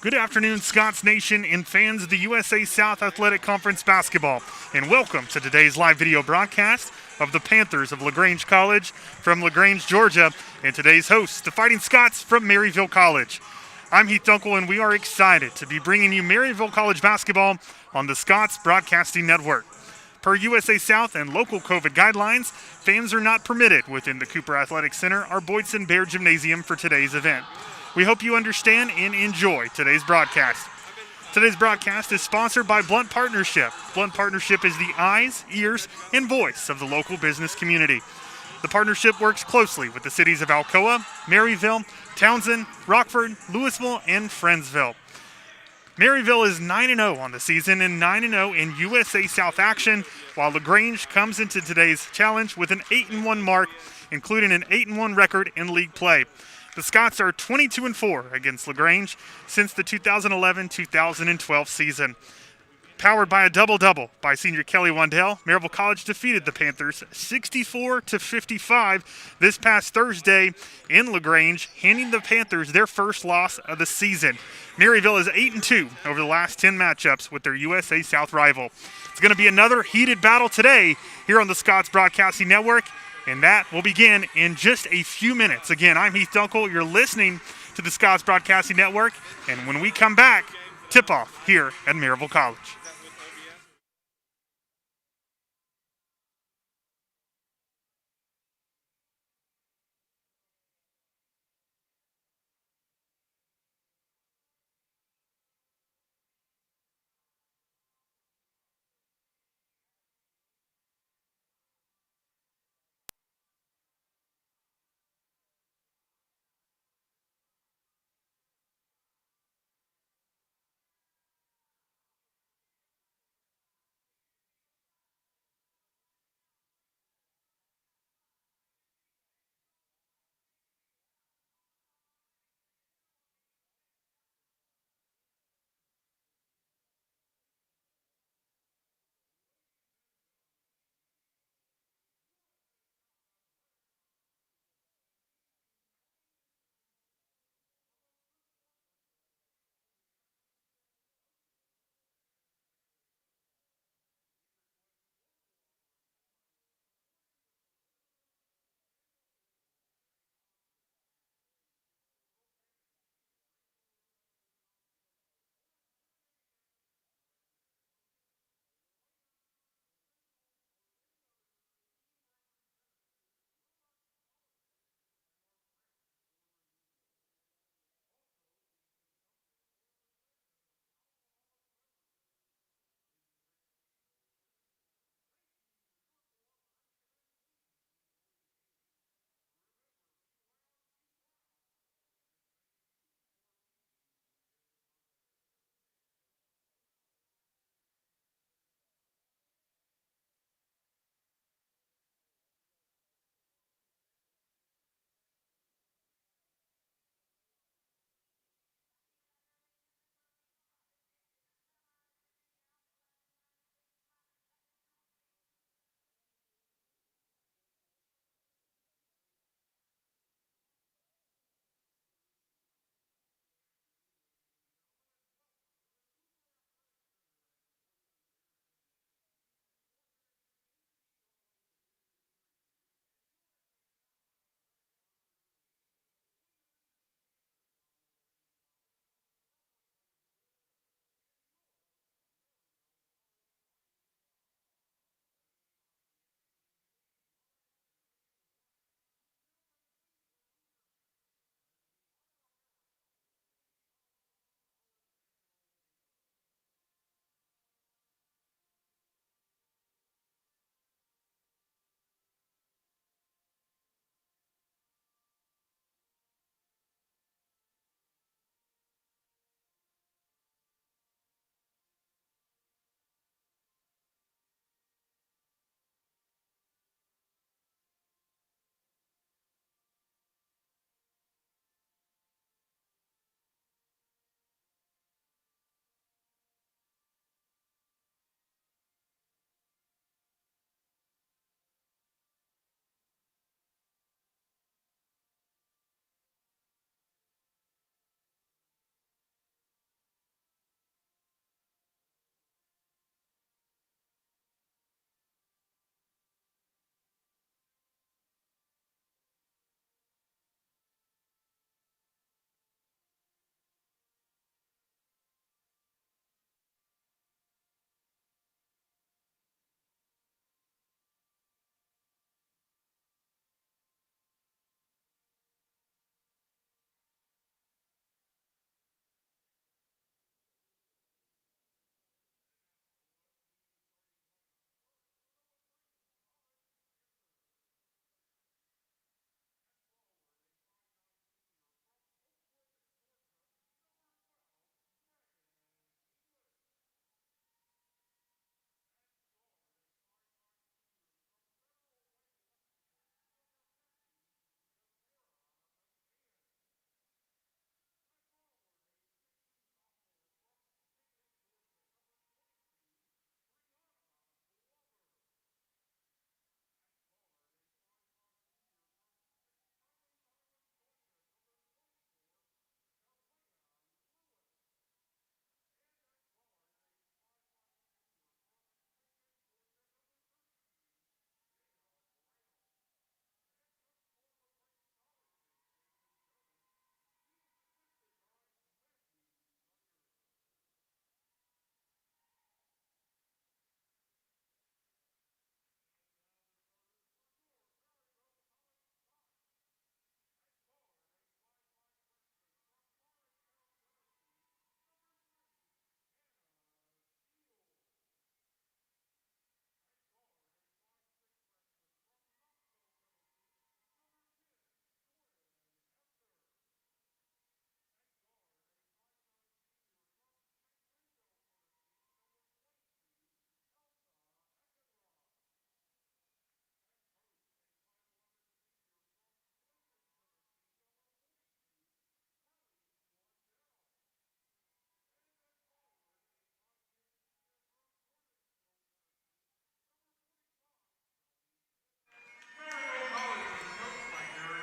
Good afternoon, Scots Nation and fans of the USA South Athletic Conference basketball, and welcome to today's live video broadcast of the Panthers of LaGrange College from LaGrange, Georgia, and today's hosts, the Fighting Scots from Maryville College. I'm Heath Dunkel, and we are excited to be bringing you Maryville College basketball on the Scots Broadcasting Network. Per USA South and local COVID guidelines, fans are not permitted within the Cooper Athletic Center or Boydson Bear Gymnasium for today's event. We hope you understand and enjoy today's broadcast. Today's broadcast is sponsored by Blunt Partnership. Blunt Partnership is the eyes, ears, and voice of the local business community. The partnership works closely with the cities of Alcoa, Maryville, Townsend, Rockford, Louisville, and Friendsville. Maryville is 9-0 on the season and 9-0 in USA South action, while LaGrange comes into today's challenge with an 8-1 mark, including an 8-1 record in league play. The Scots are 22-4 against LaGrange since the 2011-2012 season. Powered by a double-double by senior Kelly Wandell, Maryville College defeated the Panthers 64-55 this past Thursday in LaGrange, handing the Panthers their first loss of the season. Maryville is 8-2 over the last 10 matchups with their USA South rival. It's going to be another heated battle today here on the Scots Broadcasting Network, and that will begin in just a few minutes. Again, I'm Heath Dunkel. You're listening to the Scots Broadcasting Network, and when we come back, tip-off here at Maryville College.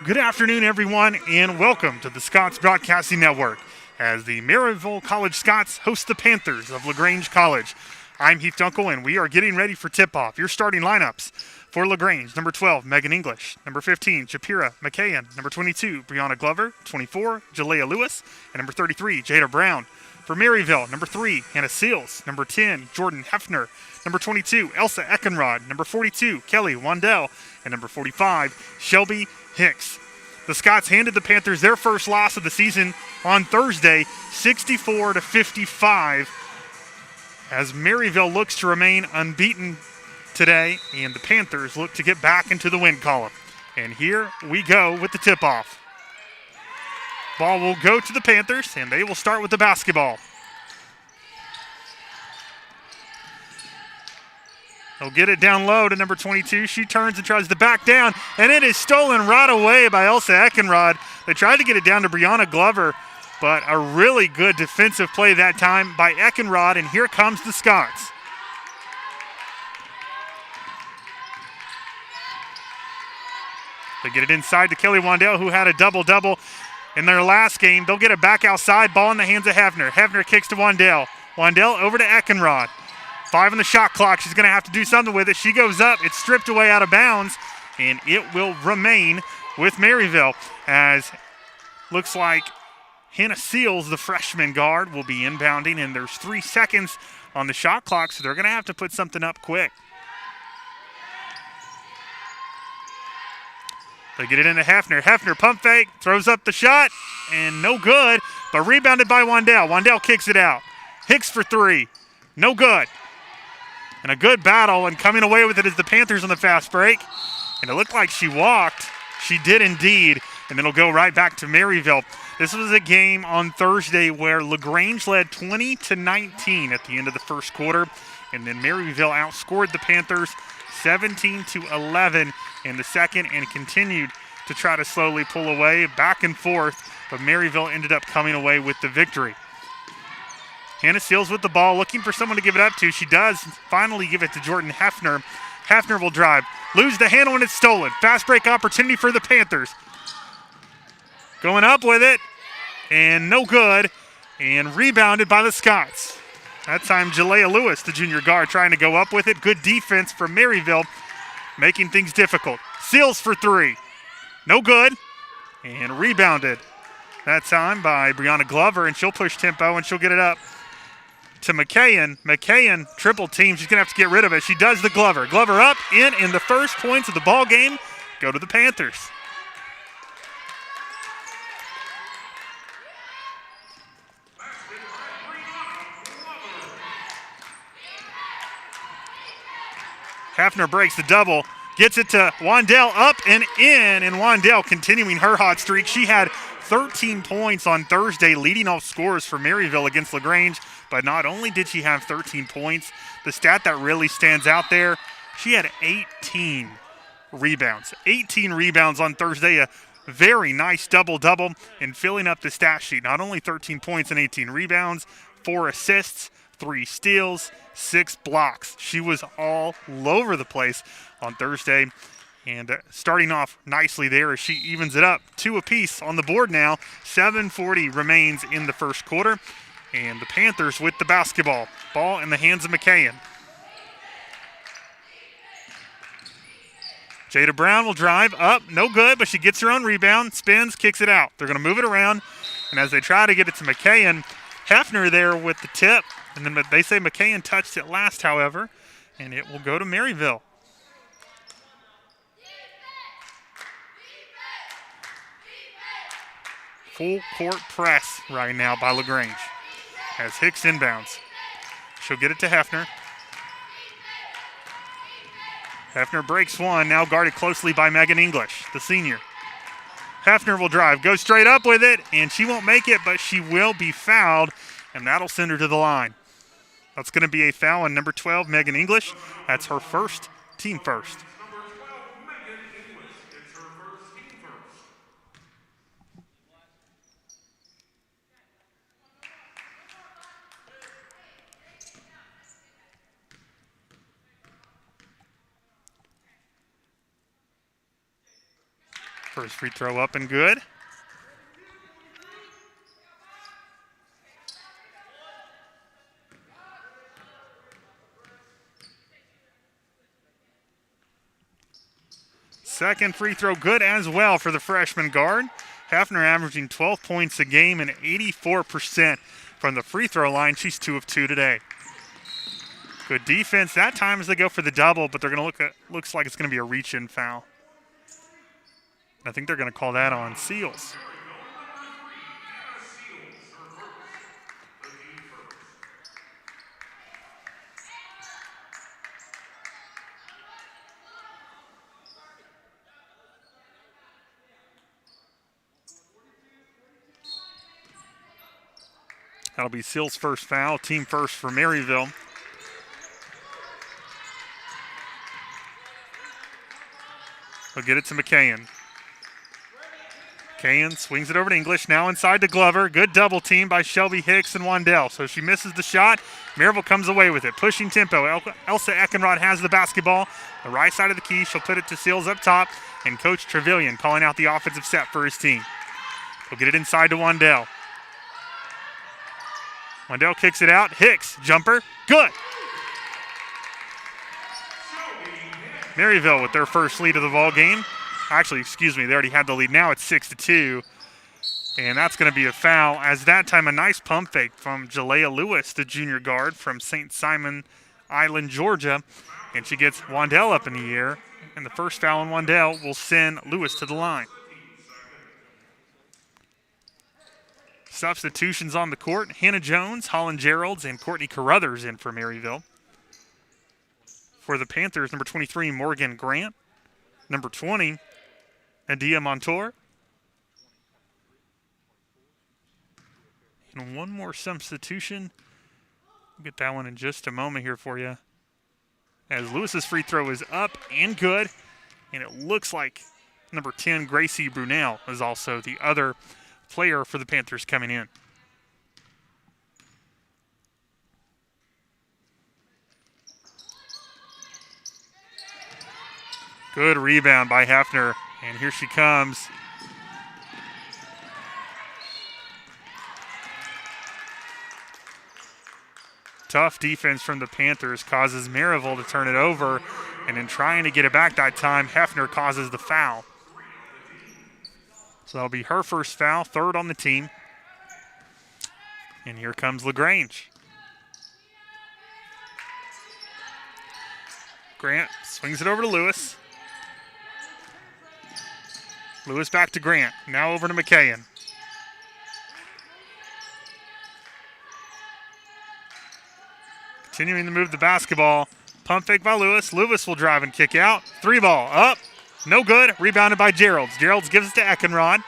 Good afternoon, everyone, and welcome to the Scots Broadcasting Network as the Maryville College Scots host the Panthers of LaGrange College. I'm Heath Dunkel, and we are getting ready for tip-off. Your starting lineups for LaGrange: number 12, Megan English; number 15, Shapira McCain; number 22, Brianna Glover; 24, Jalea Lewis; and number 33, Jada Brown. For Maryville, number 3, Hannah Seals; number 10, Jordan Hefner; number 22, Elsa Eckenrod; number 42, Kelly Wandell; and number 45, Shelby Hicks. The Scots handed the Panthers their first loss of the season on Thursday, 64-55, as Maryville looks to remain unbeaten today, and the Panthers look to get back into the win column. And here we go with the tip-off. Ball will go to the Panthers, and they will start with the basketball. They'll get it down low to number 22. She turns and tries to back down, and it is stolen right away by Elsa Eckenrod. They tried to get it down to Brianna Glover, but a really good defensive play that time by Eckenrod, and here comes the Scots. They get it inside to Kelly Wandell, who had a double-double in their last game. They'll get it back outside, ball in the hands of Hefner. Hefner kicks to Wandell. Wandell over to Eckenrod. 5 on the shot clock. She's going to have to do something with it. She goes up. It's stripped away out of bounds, and it will remain with Maryville, as looks like Hannah Seals, the freshman guard, will be inbounding, and there's 3 seconds on the shot clock, so they're going to have to put something up quick. They get it into Hefner. Hefner pump fake, throws up the shot, and no good, but rebounded by Wandell. Wandell kicks it out. Hicks for 3. No good. And a good battle, and coming away with it is the Panthers on the fast break. And it looked like she walked. She did indeed, and then it'll go right back to Maryville. This was a game on Thursday where LaGrange led 20-19 at the end of the first quarter, and then Maryville outscored the Panthers 17-11 in the second and continued to try to slowly pull away back and forth, but Maryville ended up coming away with the victory. Hannah Seals with the ball, looking for someone to give it up to. She does finally give it to Jordan Hefner. Hefner will drive, lose the handle, and it's stolen. Fast break opportunity for the Panthers. Going up with it, and no good, and rebounded by the Scots. That time, Jalea Lewis, the junior guard, trying to go up with it. Good defense from Maryville, making things difficult. Seals for 3. No good, and rebounded that time by Brianna Glover, and she'll push tempo, and she'll get it up to McCain. McCain, triple team. She's going to have to get rid of it. She does the Glover. Glover up, in, and the first points of the ball game go to the Panthers. Hefner breaks the double, gets it to Wandell, up and in, and Wandell continuing her hot streak. She had 13 points on Thursday, leading off scores for Maryville against LaGrange, but not only did she have 13 points, the stat that really stands out there, she had 18 rebounds. 18 rebounds on Thursday, a very nice double-double, and filling up the stat sheet. Not only 13 points and 18 rebounds, 4 assists, 3 steals, 6 blocks. She was all over the place on Thursday, and starting off nicely there as she evens it up. 2 apiece on the board now. 7:40 remains in the first quarter, and the Panthers with the basketball. Ball in the hands of McCain. Jada Brown will drive up, no good, but she gets her own rebound, spins, kicks it out. They're going to move it around, and as they try to get it to McCain, Hefner there with the tip, and then they say McCain touched it last, however, and it will go to Maryville. Full court press right now by LaGrange as Hicks inbounds. She'll get it to Hefner. Hefner breaks one, now guarded closely by Megan English, the senior. Hefner will drive, go straight up with it, and she won't make it, but she will be fouled, and that'll send her to the line. That's going to be a foul on number 12, Megan English. That's her first, team first. First free throw up and good. Second free throw good as well for the freshman guard. Hefner averaging 12 points a game and 84% from the free throw line. She's 2 of 2 today. Good defense that time as they go for the double, but they're going to looks like it's going to be a reach-in foul. I think they're going to call that on Seals. That'll be Seals' first foul, team first for Maryville. He'll get it to McKayen. McKayen swings it over to English, now inside to Glover. Good double team by Shelby Hicks and Wandell. So she misses the shot. Maryville comes away with it. Pushing tempo. Elsa Eckenrod has the basketball. The right side of the key. She'll put it to Seals up top. And Coach Trevelyan calling out the offensive set for his team. He'll get it inside to Wandell. Wandell kicks it out. Hicks, jumper, good. Maryville with their first lead of the ball game. Actually, excuse me, they already had the lead. Now it's 6-2. And that's going to be a foul, as that time a nice pump fake from Jalea Lewis, the junior guard from St. Simon Island, Georgia. And she gets Wandell up in the air. And the first foul on Wandell will send Lewis to the line. Substitutions on the court. Hannah Jones, Holland Geralds, and Courtney Carruthers in for Maryville. For the Panthers, number 23, Morgan Grant. Number 20, Nadia Montour. And one more substitution. We'll get that one in just a moment here for you. As Lewis's free throw is up and good. And it looks like number 10, Gracie Brunel, is also the other player for the Panthers coming in. Good rebound by Hefner, and here she comes. Tough defense from the Panthers causes Maryville to turn it over, and in trying to get it back that time, Hefner causes the foul. So that'll be her first foul, third on the team. And here comes LaGrange. Grant swings it over to Lewis. Lewis back to Grant. Now over to McKayen. Continuing to move the basketball. Pump fake by Lewis. Lewis will drive and kick out. Three ball up. No good. Rebounded by Geralds. Geralds gives it to Eckenrod.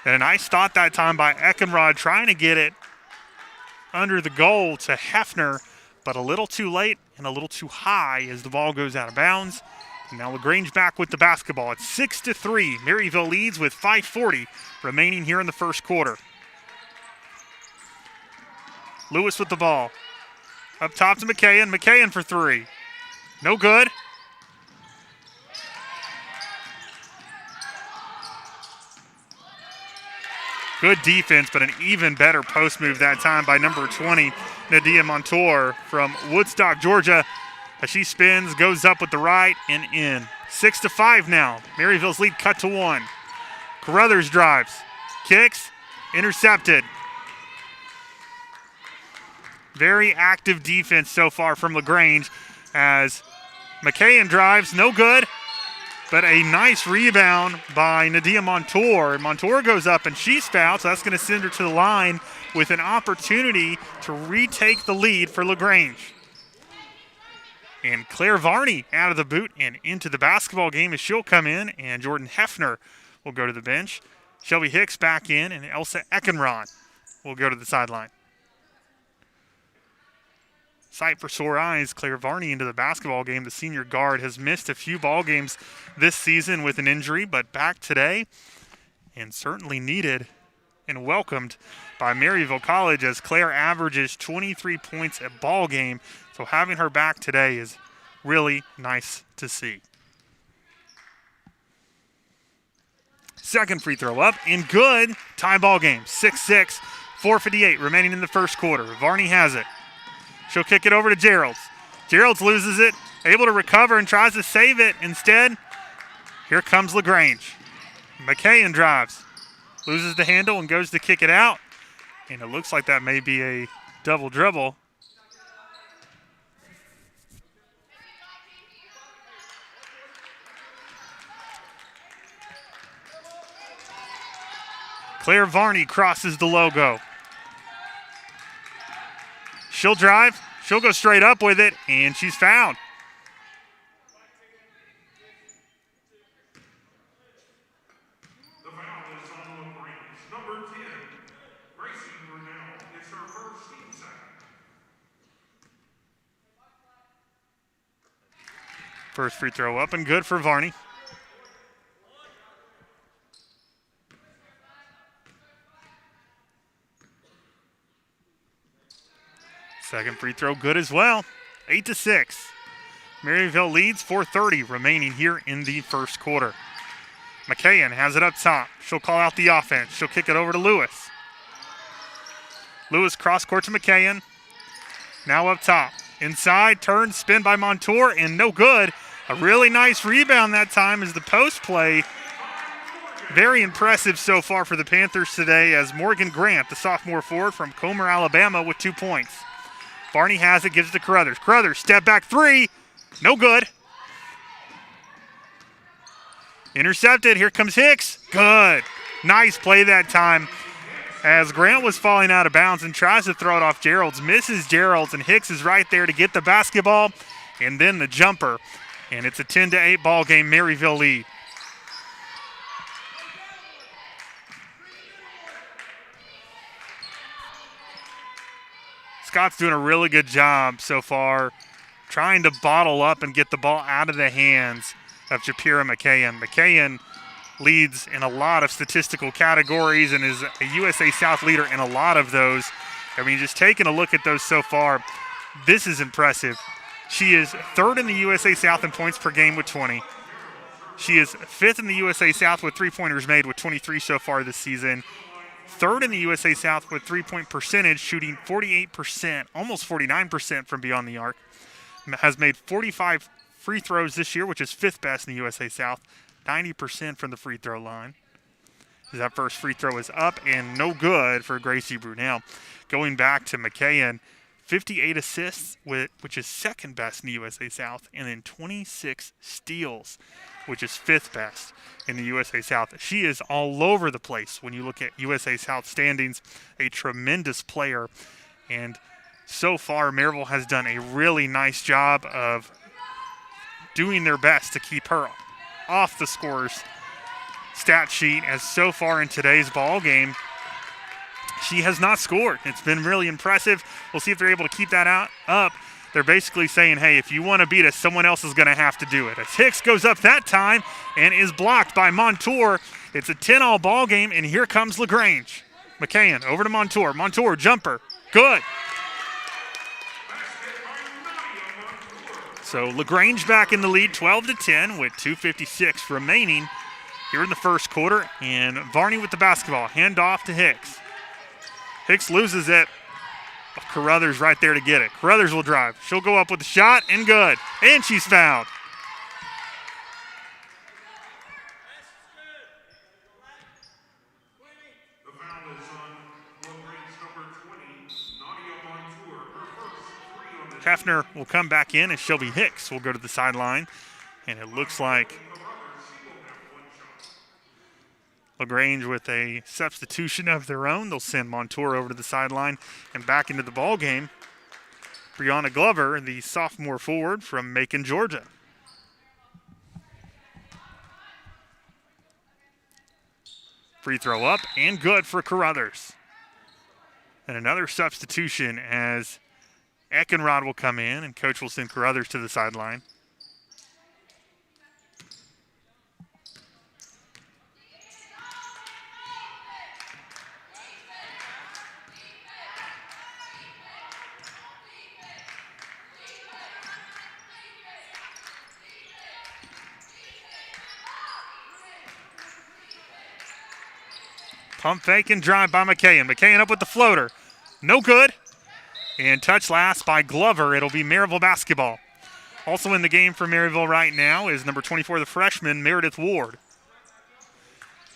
And a nice thought that time by Eckenrod trying to get it under the goal to Hefner, but a little too late and a little too high as the ball goes out of bounds. And now LaGrange back with the basketball. It's 6-3. Maryville leads with 5:40 remaining here in the first quarter. Lewis with the ball. Up top to McKayen. McKayen for three. No good. Good defense, but an even better post move that time by number 20, Nadia Montour from Woodstock, Georgia. As she spins, goes up with the right and in. 6-5 now. Maryville's lead cut to 1. Carruthers drives. Kicks. Intercepted. Very active defense so far from LaGrange as McKayen drives. No good. But a nice rebound by Nadia Montour. Montour goes up and she's fouled, so that's going to send her to the line with an opportunity to retake the lead for LaGrange. And Claire Varney out of the boot and into the basketball game as she'll come in, and Jordan Hefner will go to the bench. Shelby Hicks back in, and Elsa Eckenrod will go to the sideline. Sight for sore eyes, Claire Varney into the basketball game. The senior guard has missed a few ball games this season with an injury, but back today and certainly needed and welcomed by Maryville College as Claire averages 23 points a ball game. So having her back today is really nice to see. Second free throw up and good. Tie ball game, 6-6, 4:58 remaining in the first quarter. Varney has it. She'll kick it over to Geralds. Geralds loses it, able to recover and tries to save it. Instead, here comes LaGrange. McKayen drives, loses the handle and goes to kick it out. And it looks like that may be a double dribble. Claire Varney crosses the logo. She'll drive. She'll go straight up with it, and she's fouled. The foul is on LaGrange. Number 10, Gracie Brunel. It's her first team second. First free throw up and good for Varney. Second free throw good as well. 8-6. Maryville leads, 4:30 remaining here in the first quarter. McKayen has it up top. She'll call out the offense. She'll kick it over to Lewis. Lewis cross court to McKayen. Now up top. Inside, turn, spin by Montour, and no good. A really nice rebound that time as the post play. Very impressive so far for the Panthers today as Morgan Grant, the sophomore forward from Comer, Alabama, with 2 points. Varney has it, gives it to Carruthers. Carruthers, step back three. No good. Intercepted. Here comes Hicks. Good. Nice play that time as Grant was falling out of bounds and tries to throw it off Geralds. Misses Geralds, and Hicks is right there to get the basketball and then the jumper. And it's a 10-8 ball game, Maryville lead. Scott's doing a really good job so far trying to bottle up and get the ball out of the hands of Shapira McKayen. McKayen leads in a lot of statistical categories and is a USA South leader in a lot of those. I mean, just taking a look at those so far, this is impressive. She is third in the USA South in points per game with 20. She is fifth in the USA South with three-pointers made with 23 so far this season. Third in the USA South with three-point percentage, shooting 48%, almost 49% from beyond the arc. Has made 45 free throws this year, which is fifth best in the USA South. 90% from the free throw line. That first free throw is up and no good for Gracie Brunel. Going back to McKayen, 58 assists, which is second best in the USA South, and then 26 steals, which is fifth best in the USA South. She is all over the place when you look at USA South standings. A tremendous player, and so far Maryville has done a really nice job of doing their best to keep her off the scorer's stat sheet, as so far in today's ball game she has not scored. It's been really impressive. We'll see if they're able to keep that up. They're basically saying, hey, if you want to beat us, someone else is going to have to do it. As Hicks goes up that time and is blocked by Montour. It's a 10-all ball game, and here comes LaGrange. McKayen over to Montour. Montour, jumper. Good. So LaGrange back in the lead, 12-10 with 2:56 remaining here in the first quarter. And Varney with the basketball. Hand off to Hicks. Hicks loses it. Carruthers right there to get it. Carruthers will drive. She'll go up with the shot, and good. And she's fouled. The foul is on LaGrange number 20, Nadia Montour. Her first three on the Hefner will come back in, and Shelby Hicks will go to the sideline. And it looks like LaGrange with a substitution of their own. They'll send Montour over to the sideline and back into the ball game. Brianna Glover, the sophomore forward from Macon, Georgia. Free throw up and good for Carruthers. And another substitution as Eckenrod will come in and coach will send Carruthers to the sideline. Pump fake and drive by McKayen. McKayen up with the floater. No good. And touch last by Glover. It'll be Maryville basketball. Also in the game for Maryville right now is number 24, the freshman, Meredith Ward.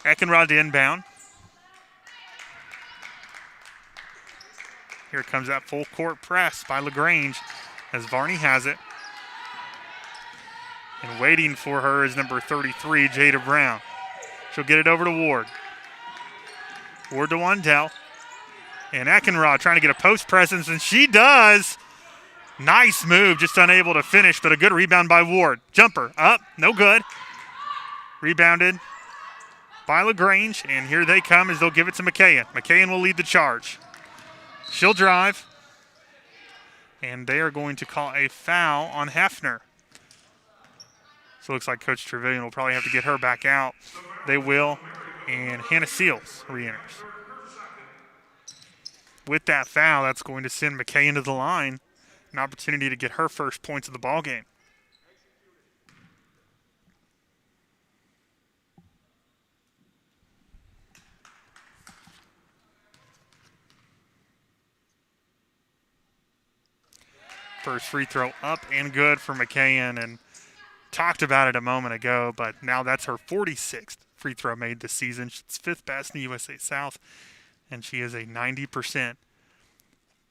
Eckenrod to inbound. Here comes that full court press by LaGrange as Varney has it. And waiting for her is number 33, Jada Brown. She'll get it over to Ward. Ward to Wandell. And Eckenrod trying to get a post presence, and she does. Nice move, just unable to finish, but a good rebound by Ward. Jumper up, no good. Rebounded by LaGrange, and here they come as they'll give it to McKayen. McKayen will lead the charge. She'll drive, and they are going to call a foul on Hefner. So it looks like Coach Trevelyan will probably have to get her back out. They will, and Hannah Seals re-enters. With that foul, that's going to send McKayen to the line. An opportunity to get her first points of the ball game. First free throw up and good for McKayen, and talked about it a moment ago, but now that's her 46th free throw made this season. She's fifth best in the USA South, and she is a 90%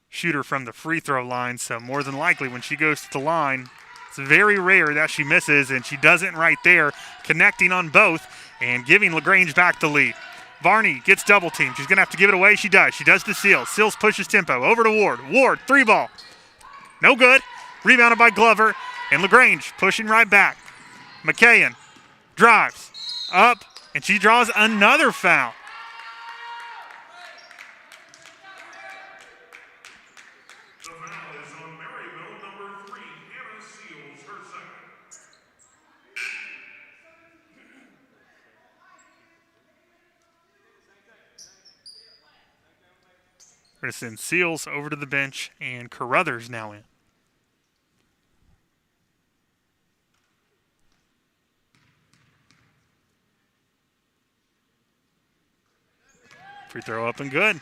shooter from the free throw line, so more than likely when she goes to the line, it's very rare that she misses, and she does it right there, connecting on both and giving LaGrange back the lead. Varney gets double teamed. She's going to have to give it away. She does. She does to Seals. Seals pushes tempo. Over to Ward. Ward, three ball. No good. Rebounded by Glover, and LaGrange pushing right back. McKayen drives up, and she draws another foul. We're going to send Seals over to the bench, and Carruthers now in. Free throw up and good.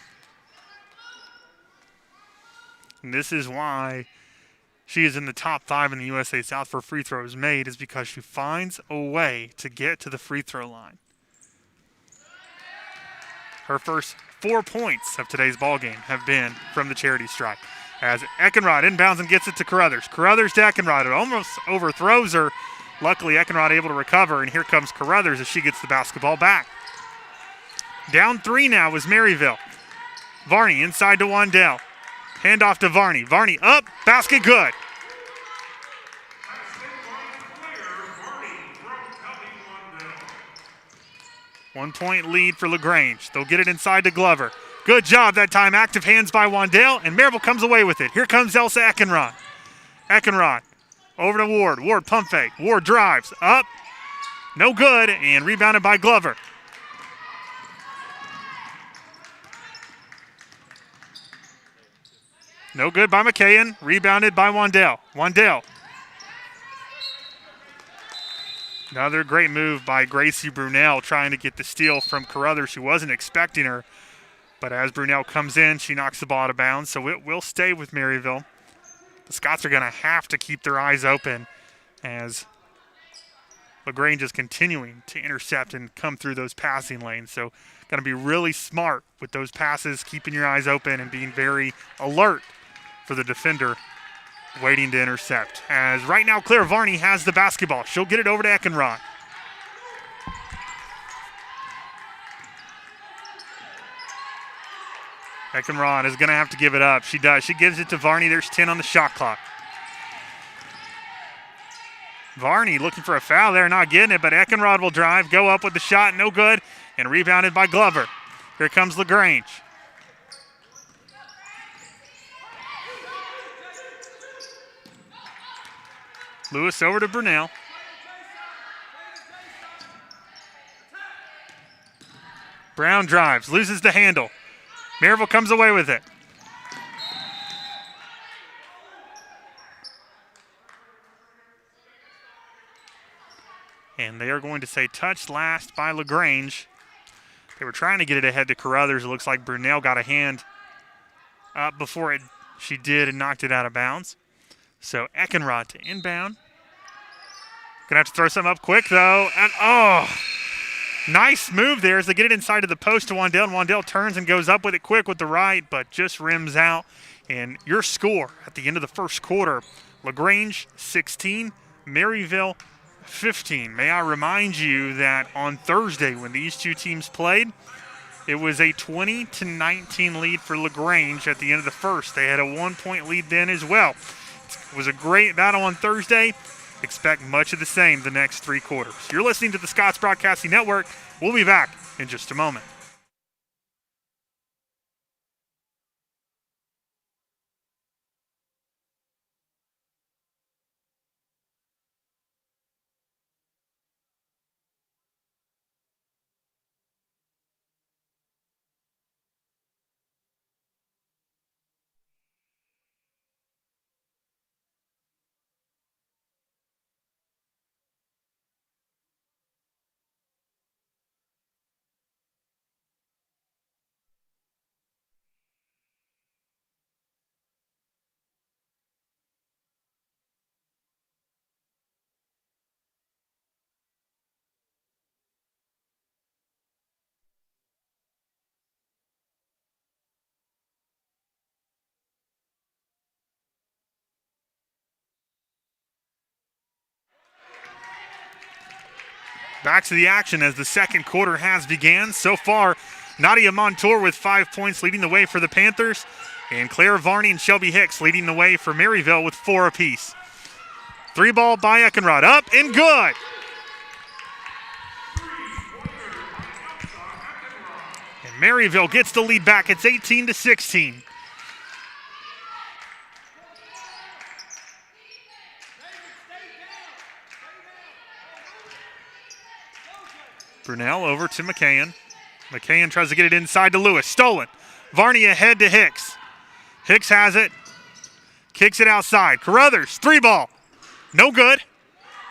And this is why she is in the top 5 in the USA South for free throws made, is because she finds a way to get to the free throw line. Her first 4 points of today's ballgame have been from the charity stripe. As Eckenrod inbounds and gets it to Carruthers. Carruthers to Eckenrod. It almost overthrows her. Luckily, Eckenrod able to recover, and here comes Carruthers as she gets the basketball back. Down 3 now is Maryville. Varney inside to Wandell. Handoff to Varney. Varney up, basket good. 1 point lead for LaGrange. They'll get it inside to Glover. Good job that time. Active hands by Wandell, and Maryville comes away with it. Here comes Elsa Eckenrod. Eckenrod over to Ward. Ward pump fake. Ward drives up. No good, and rebounded by Glover. No good by McKayen. Rebounded by Wandell. Wandell. Another great move by Gracie Brunel, trying to get the steal from Carruthers. She wasn't expecting her, but as Brunel comes in, she knocks the ball out of bounds, so it will stay with Maryville. The Scots are going to have to keep their eyes open as LaGrange is continuing to intercept and come through those passing lanes. So going to be really smart with those passes, keeping your eyes open and being very alert for the defender waiting to intercept. As right now, Claire Varney has the basketball. She'll get it over to Eckenrod. Eckenrod is going to have to give it up. She does. She gives it to Varney. There's 10 on the shot clock. Varney looking for a foul there, not getting it, but Eckenrod will drive, go up with the shot, no good, and rebounded by Glover. Here comes LaGrange. Lewis over to Brunel. Brown drives, loses the handle. Maryville comes away with it. And they are going to say touch last by LaGrange. They were trying to get it ahead to Carruthers. It looks like Brunel got a hand up before she did and knocked it out of bounds. So Eckenrod to inbound. Gonna have to throw something up quick though. And nice move there as they get it inside of the post to Wandell. And Wandell turns and goes up with it quick with the right, but just rims out. And your score at the end of the first quarter, LaGrange 16, Maryville 15. May I remind you that on Thursday when these two teams played, it was a 20-19 lead for LaGrange at the end of the first. They had a 1-point lead then as well. It was a great battle on Thursday. Expect much of the same the next three quarters. You're listening to the Scots Broadcasting Network. We'll be back in just a moment. Back to the action as the second quarter has began. So far, Nadia Montour with 5 points leading the way for the Panthers, and Claire Varney and Shelby Hicks leading the way for Maryville with 4 apiece. 3-ball by Eckenrod, up and good. And Maryville gets the lead back. It's 18-16. Brunel over to McCann. McCann tries to get it inside to Lewis. Stolen. Varney ahead to Hicks. Hicks has it. Kicks it outside. Carruthers, 3-ball. No good.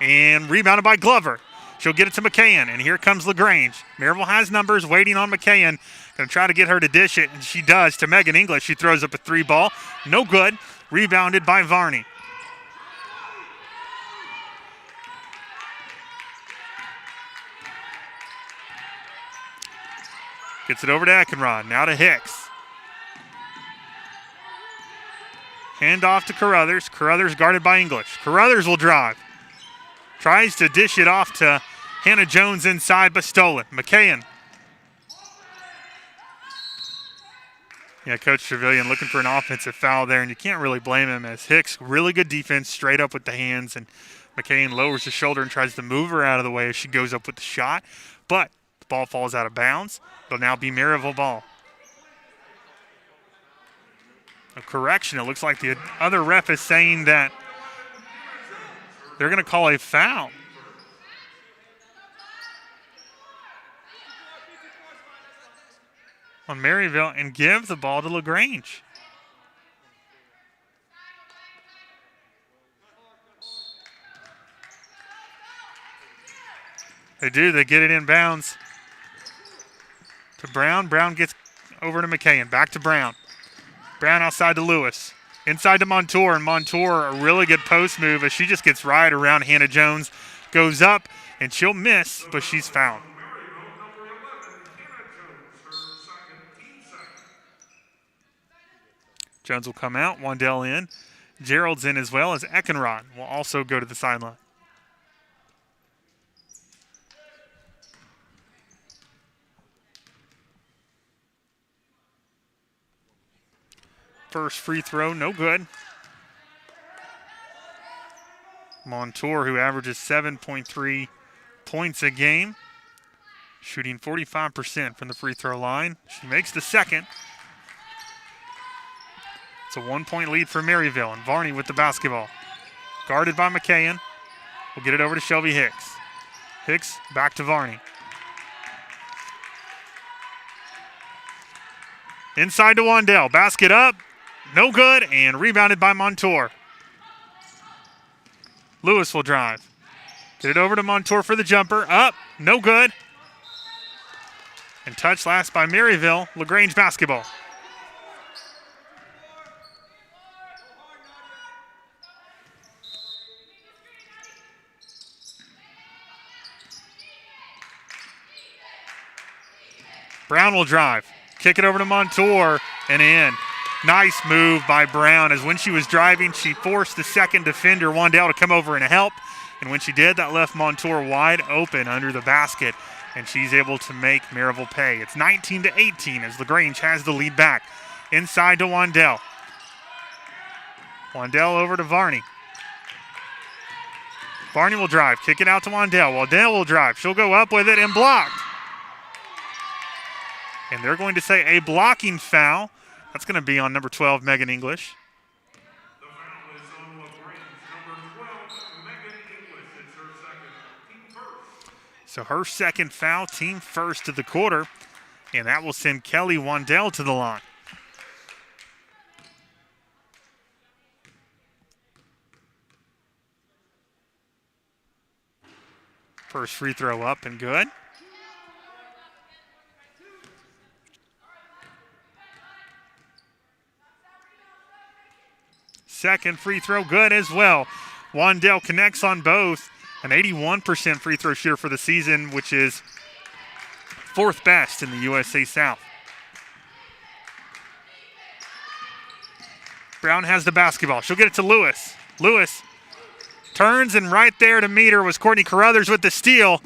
And rebounded by Glover. She'll get it to McCann. And here comes LaGrange. Maryville has numbers waiting on McCann. Going to try to get her to dish it. And she does to Megan English. She throws up a 3-ball. No good. Rebounded by Varney. Gets it over to Eckenrod. Now to Hicks. Hand off to Carruthers. Carruthers guarded by English. Carruthers will drive. Tries to dish it off to Hannah Jones inside, but stolen. McCann. Yeah, Coach Trevelyan looking for an offensive foul there, and you can't really blame him as Hicks, really good defense, straight up with the hands, and McCann lowers the shoulder and tries to move her out of the way as she goes up with the shot, but the ball falls out of bounds. It'll now be Maryville ball. A correction. It looks like the other ref is saying that they're going to call a foul. On Maryville and give the ball to LaGrange. They do. They get it in bounds to Brown. Brown gets over to McCann. Back to Brown. Brown outside to Lewis. Inside to Montour. And Montour, a really good post move as she just gets right around Hannah Jones. Goes up, and she'll miss, but she's fouled. Jones will come out. Wandell in. Gerald's in as well as Eckenrod will also go to the sideline. First free throw, no good. Montour, who averages 7.3 points a game, shooting 45% from the free throw line. She makes the second. It's a 1-point lead for Maryville, and Varney with the basketball. Guarded by McCann. We'll get it over to Shelby Hicks. Hicks back to Varney. Inside to Wandell. Basket up. No good, and rebounded by Montour. Lewis will drive. Get it over to Montour for the jumper. Up, no good. And touch last by Maryville, LaGrange basketball. Brown will drive. Kick it over to Montour and in. Nice move by Brown, as when she was driving, she forced the second defender, Wandell, to come over and help. And when she did, that left Montour wide open under the basket, and she's able to make Maryville pay. It's 19-18 as LaGrange has the lead back. Inside to Wandell. Wandell over to Varney. Varney will drive. Kick it out to Wandell. Wandell will drive. She'll go up with it and blocked. And they're going to say a blocking foul. That's going to be on number 12, Megan English. The foul is on LaGrange, number 12, Megan English. It's her second, team first. So her second foul, team first of the quarter. And that will send Kelly Wandell to the line. First free throw up and good. Second free throw good as well. Wandell connects on both. An 81% free throw shooter for the season, which is fourth best in the USA South. Brown has the basketball. She'll get it to Lewis. Lewis turns, and right there to meet her was Courtney Carruthers with the steal.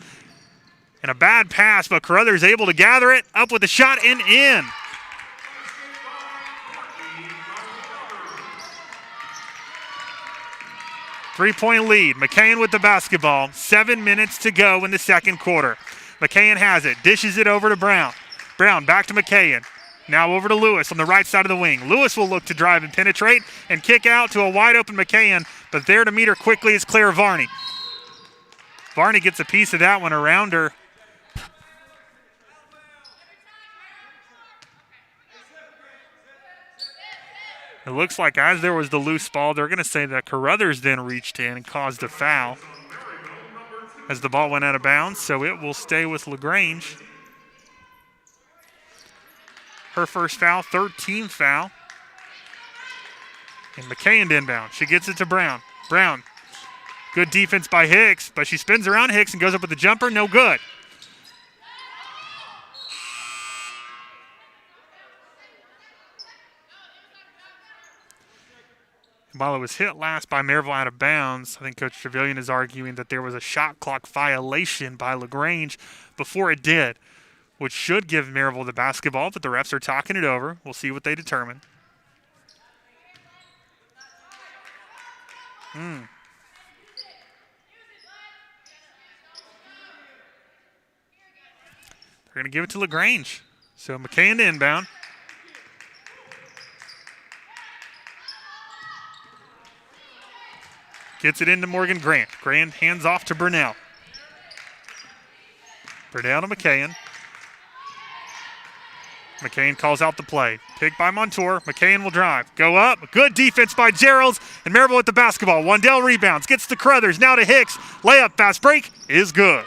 And a bad pass, but Carruthers able to gather it, up with the shot and in. Three-point lead. McCain with the basketball. 7 minutes to go in the second quarter. McCain has it. Dishes it over to Brown. Brown back to McCain. Now over to Lewis on the right side of the wing. Lewis will look to drive and penetrate and kick out to a wide-open McCain, but there to meet her quickly is Claire Varney. Varney gets a piece of that one around her. It looks like as there was the loose ball, they're going to say that Carruthers then reached in and caused a foul as the ball went out of bounds, so it will stay with LaGrange. Her first foul, 13th foul. And McCain inbound. She gets it to Brown. Brown, good defense by Hicks, but she spins around Hicks and goes up with the jumper, no good. While it was hit last by Maryville out of bounds, I think Coach Trevelyan is arguing that there was a shot clock violation by LaGrange before it did, which should give Maryville the basketball, but the refs are talking it over. We'll see what they determine. They're going to give it to LaGrange. So McCain to inbound. Gets it into Morgan Grant. Grant hands off to Burnell. Burnell to McCain. McCain calls out the play. Pick by Montour. McCain will drive. Go up. Good defense by Geralds. And Maryville with the basketball. Wandell rebounds. Gets to Carruthers. Now to Hicks. Layup. Fast break is good.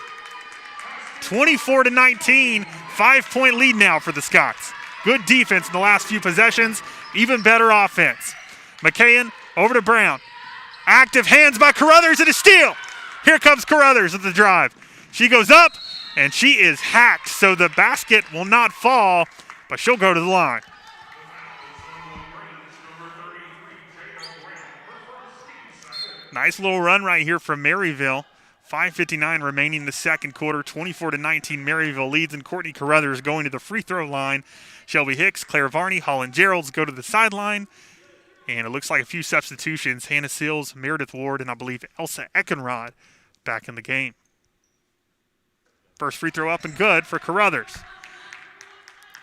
24-19. 5-point lead now for the Scots. Good defense in the last few possessions. Even better offense. McCain over to Brown. Active hands by Carruthers and a steal. Here comes Carruthers with the drive. She goes up, and she is hacked, so the basket will not fall, but she'll go to the line. Nice little run right here from Maryville. 5:59 remaining in the second quarter. 24-19 Maryville leads, and Courtney Carruthers going to the free throw line. Shelby Hicks, Claire Varney, Holland Geralds go to the sideline. And it looks like a few substitutions. Hannah Seals, Meredith Ward, and I believe Elsa Eckenrod back in the game. First free throw up and good for Carruthers.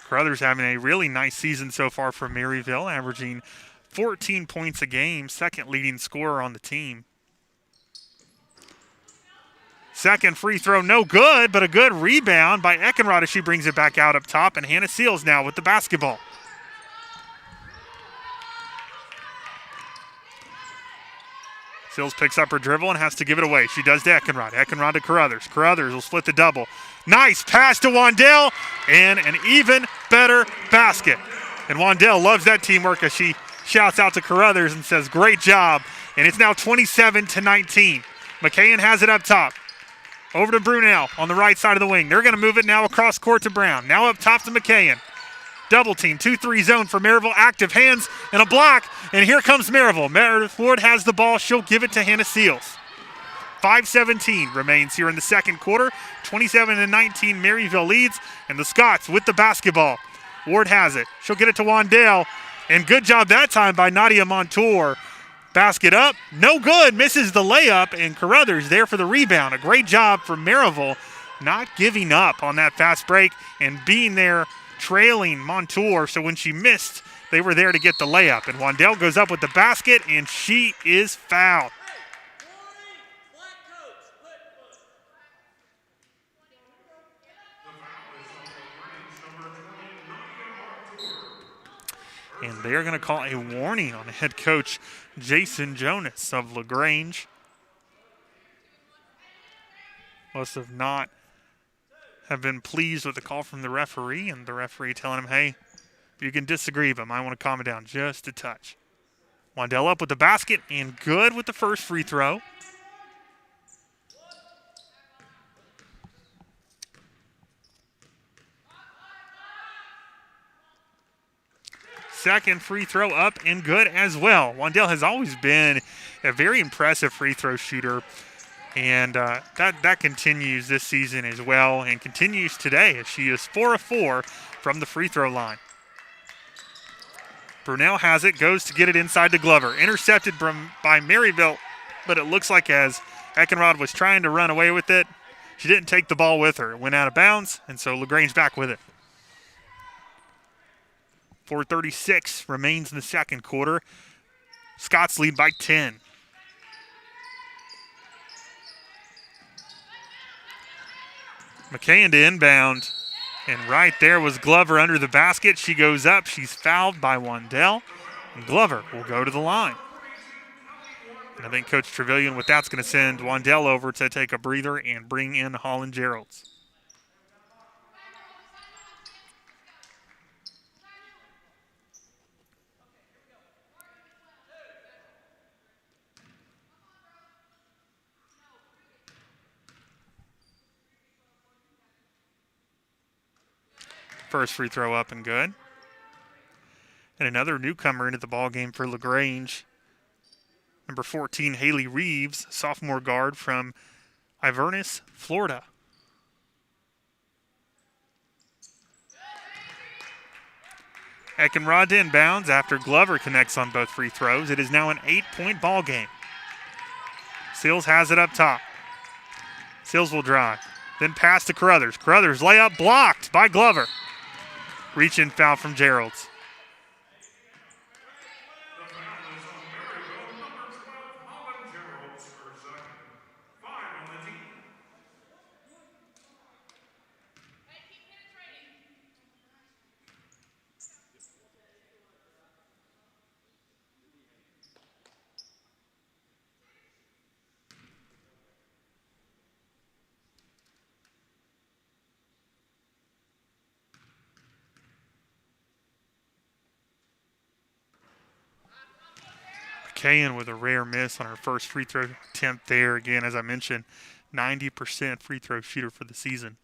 Carruthers having a really nice season so far for Maryville, averaging 14 points a game, second leading scorer on the team. Second free throw, no good, but a good rebound by Eckenrod as she brings it back out up top, and Hannah Seals now with the basketball. Seals picks up her dribble and has to give it away. She does to Eckenrod. Eckenrod to Carruthers. Carruthers will split the double. Nice pass to Wandell, and an even better basket. And Wandell loves that teamwork as she shouts out to Carruthers and says, great job. And it's now 27-19. McCain has it up top. Over to Brunel on the right side of the wing. They're going to move it now across court to Brown. Now up top to McCain. Double team, 2-3 zone for Maryville. Active hands and a block. And here comes Maryville. Meredith Ward has the ball. She'll give it to Hannah Seals. 5:17 remains here in the second quarter. 27-19, Maryville leads. And the Scots with the basketball. Ward has it. She'll get it to Wandell. And good job that time by Nadia Montour. Basket up. No good. Misses the layup. And Carruthers there for the rebound. A great job from Maryville not giving up on that fast break and being there trailing Montour, so when she missed, they were there to get the layup. And Wandell goes up with the basket, and she is fouled. And they're going to call a warning on head coach Jason Jonas of LaGrange. Must have not have been pleased with the call from the referee, and the referee telling him, hey, you can disagree, but might want to calm it down just a touch. Wandell up with the basket and good with the first free throw. Second free throw up and good as well. Wandell has always been a very impressive free throw shooter. And that continues this season as well and continues today as she is 4 of 4 from the free throw line. Brunel has it, goes to get it inside to Glover. Intercepted by Maryville, but it looks like as Eckenrod was trying to run away with it, she didn't take the ball with her. It went out of bounds, and so LaGrange back with it. 4:36 remains in the second quarter. Scots lead by 10. McCain to inbound, and right there was Glover under the basket. She goes up. She's fouled by Wandell, and Glover will go to the line. And I think Coach Trevelyan with that's going to send Wandell over to take a breather and bring in Holland Geralds. First free throw up and good. And another newcomer into the ballgame for LaGrange. Number 14, Haley Reeves, sophomore guard from Iverness, Florida. Eckenrod to inbounds after Glover connects on both free throws. It is now an 8-point ball game. Seals has it up top. Seals will drive. Then pass to Carruthers. Carruthers layup blocked by Glover. Reach-in foul from Geralds. The foul is on Maryville, number 12, Holland Geralds, her second. 5 on the team. McCain with a rare miss on her first free throw attempt there. Again, as I mentioned, 90% free throw shooter for the season.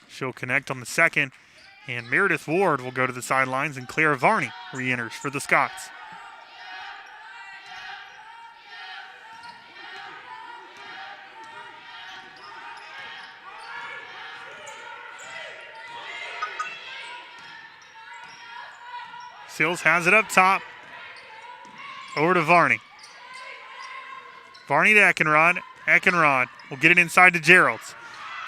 She'll connect on the second, and Meredith Ward will go to the sidelines, and Clara Varney re-enters for the Scots. Seals has it up top. Over to Varney. Varney to Eckenrod. Eckenrod will get it inside to Geralds.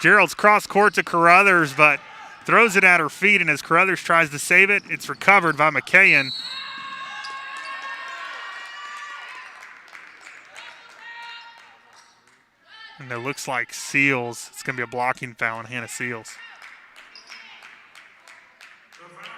Geralds cross court to Carruthers, but throws it at her feet, and as Carruthers tries to save it, it's recovered by McCain. And it looks like Seals. It's going to be a blocking foul on Hannah Seals. The foul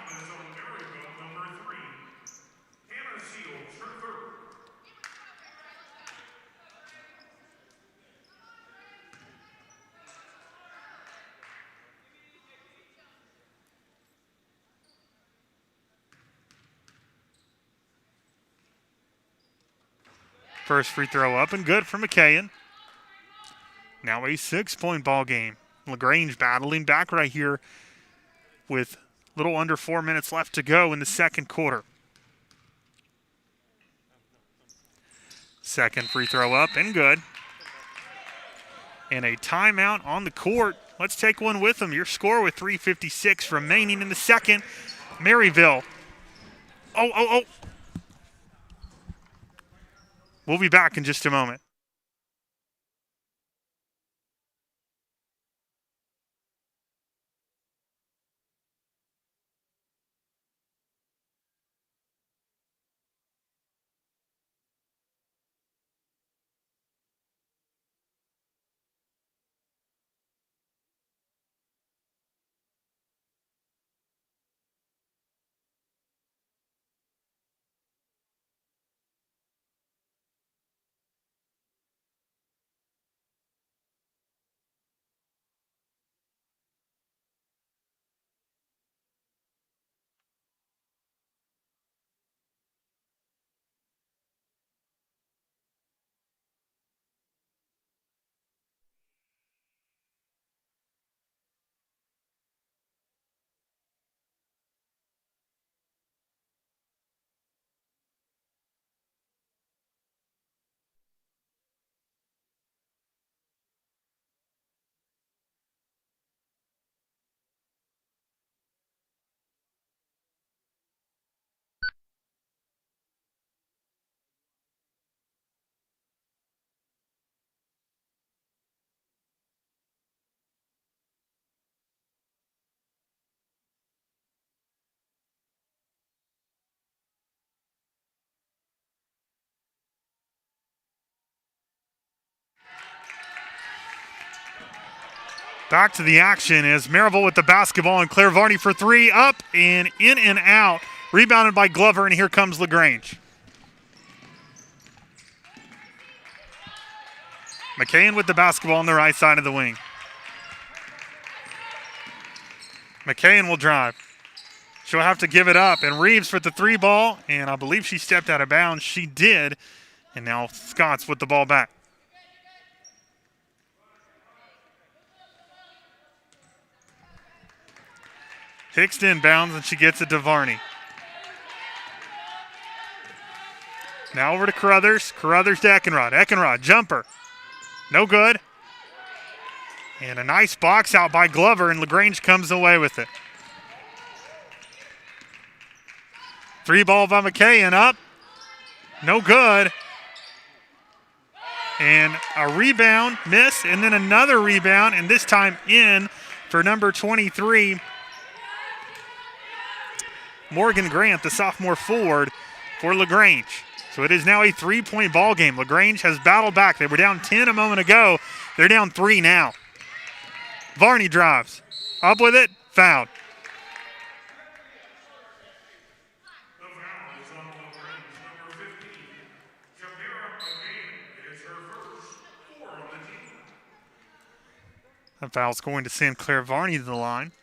First free throw up and good for McKayen. Now a 6-point ball game. LaGrange battling back right here with a little under 4 minutes left to go in the second quarter. Second free throw up and good. And a timeout on the court. Let's take one with them. Your score with 3:56 remaining in the second. Maryville. Oh. We'll be back in just a moment. Back to the action as Maryville with the basketball and Claire Varney for three. Up and in and out. Rebounded by Glover, and here comes LaGrange. McKayen with the basketball on the right side of the wing. McKayen will drive. She'll have to give it up, and Reeves with the three ball, and I believe she stepped out of bounds. She did, and now Scott's with the ball back. Hicks inbounds, and she gets it to Varney. Now over to Carruthers. Carruthers to Eckenrod. Eckenrod, jumper. No good. And a nice box out by Glover, and LaGrange comes away with it. Three ball by McKayen up. No good. And a rebound, miss, and then another rebound, and this time in for number 23, Morgan Grant, the sophomore forward for LaGrange. So it is now a 3-point ball game. LaGrange has battled back. They were down 10 a moment ago. They're down 3 now. Varney drives. Up with it. Fouled. The foul is on LaGrange, number 15. Shamira McKayen is her first 4 on the team. That foul's going to send Claire Varney to the line.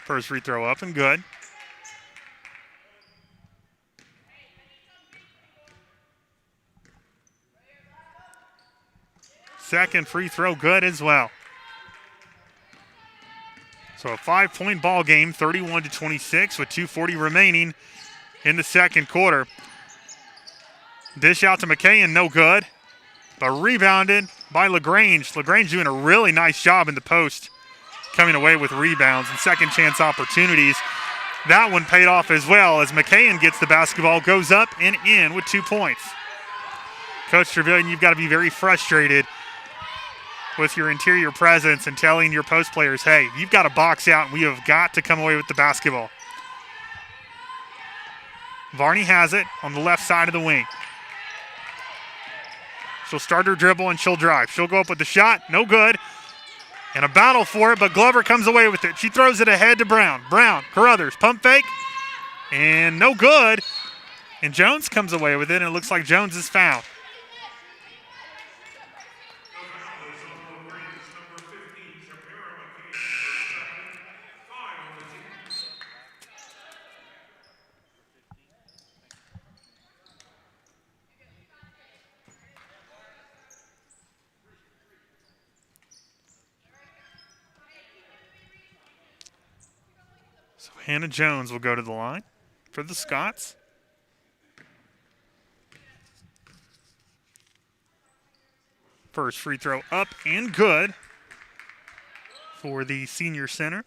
First free throw up and good. Second free throw good as well. So a 5-point ball game, 31-26 with 2:40 remaining in the second quarter. Dish out to McKayen, no good, but rebounded by LaGrange. LaGrange doing a really nice job in the post, coming away with rebounds and second chance opportunities. That one paid off as well as McKayen gets the basketball, goes up and in with 2 points. Coach Trevelyan, you've got to be very frustrated with your interior presence and telling your post players, hey, you've got to box out and we have got to come away with the basketball. Varney has it on the left side of the wing. She'll start her dribble and she'll drive. She'll go up with the shot, no good. And a battle for it, but Glover comes away with it. She throws it ahead to Brown. Brown, Carruthers, pump fake, and no good. And Jones comes away with it, and it looks like Jones is fouled. So Hannah Jones will go to the line for the Scots. First free throw up and good for the senior center.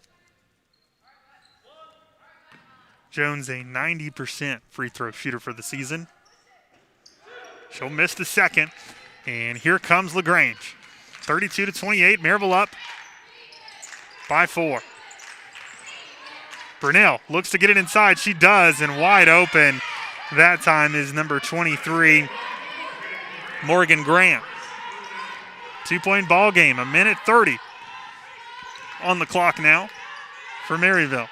Jones, a 90% free throw shooter for the season. She'll miss the second. And here comes LaGrange. 32-28, Maryville up by 4. Burnell looks to get it inside. She does, and wide open that time is number 23, Morgan Grant. 2-point ball game, 1:30 on the clock now for Maryville.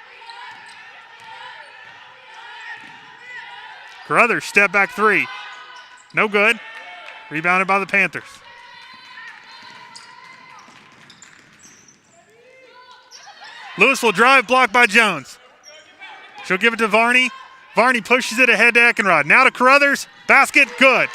Carruthers, step back three. No good. Rebounded by the Panthers. Lewis will drive, blocked by Jones. She'll give it to Varney. Varney pushes it ahead to Eckenrod. Now to Carruthers. Basket, good.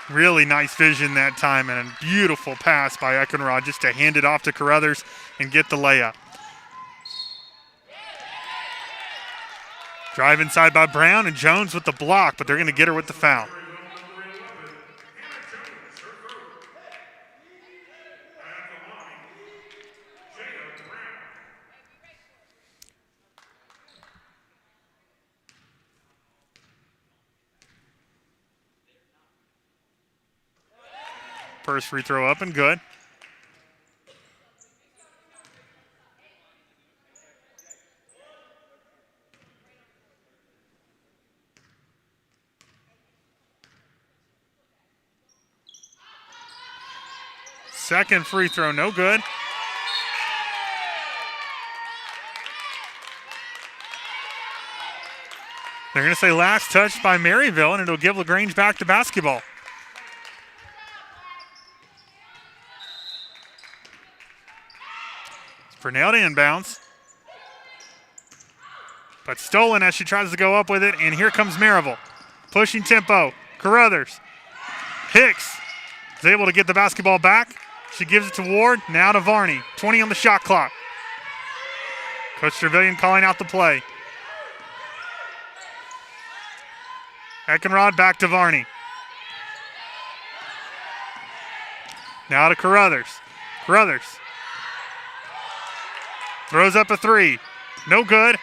Really nice vision that time and a beautiful pass by Eckenrod just to hand it off to Carruthers and get the layup. Drive inside by Brown and Jones with the block, but they're going to get her with the foul. First free throw up and good. Second free throw, no good. They're going to say last touch by Maryville, and it'll give LaGrange back to basketball. Burnell to inbounds. But stolen as she tries to go up with it, and here comes Maryville. Pushing tempo. Carruthers. Hicks is able to get the basketball back. She gives it to Ward, now to Varney. 20 on the shot clock. Coach Trevelyan calling out the play. Eckenrod back to Varney. Now to Carruthers. Carruthers throws up a three. No good.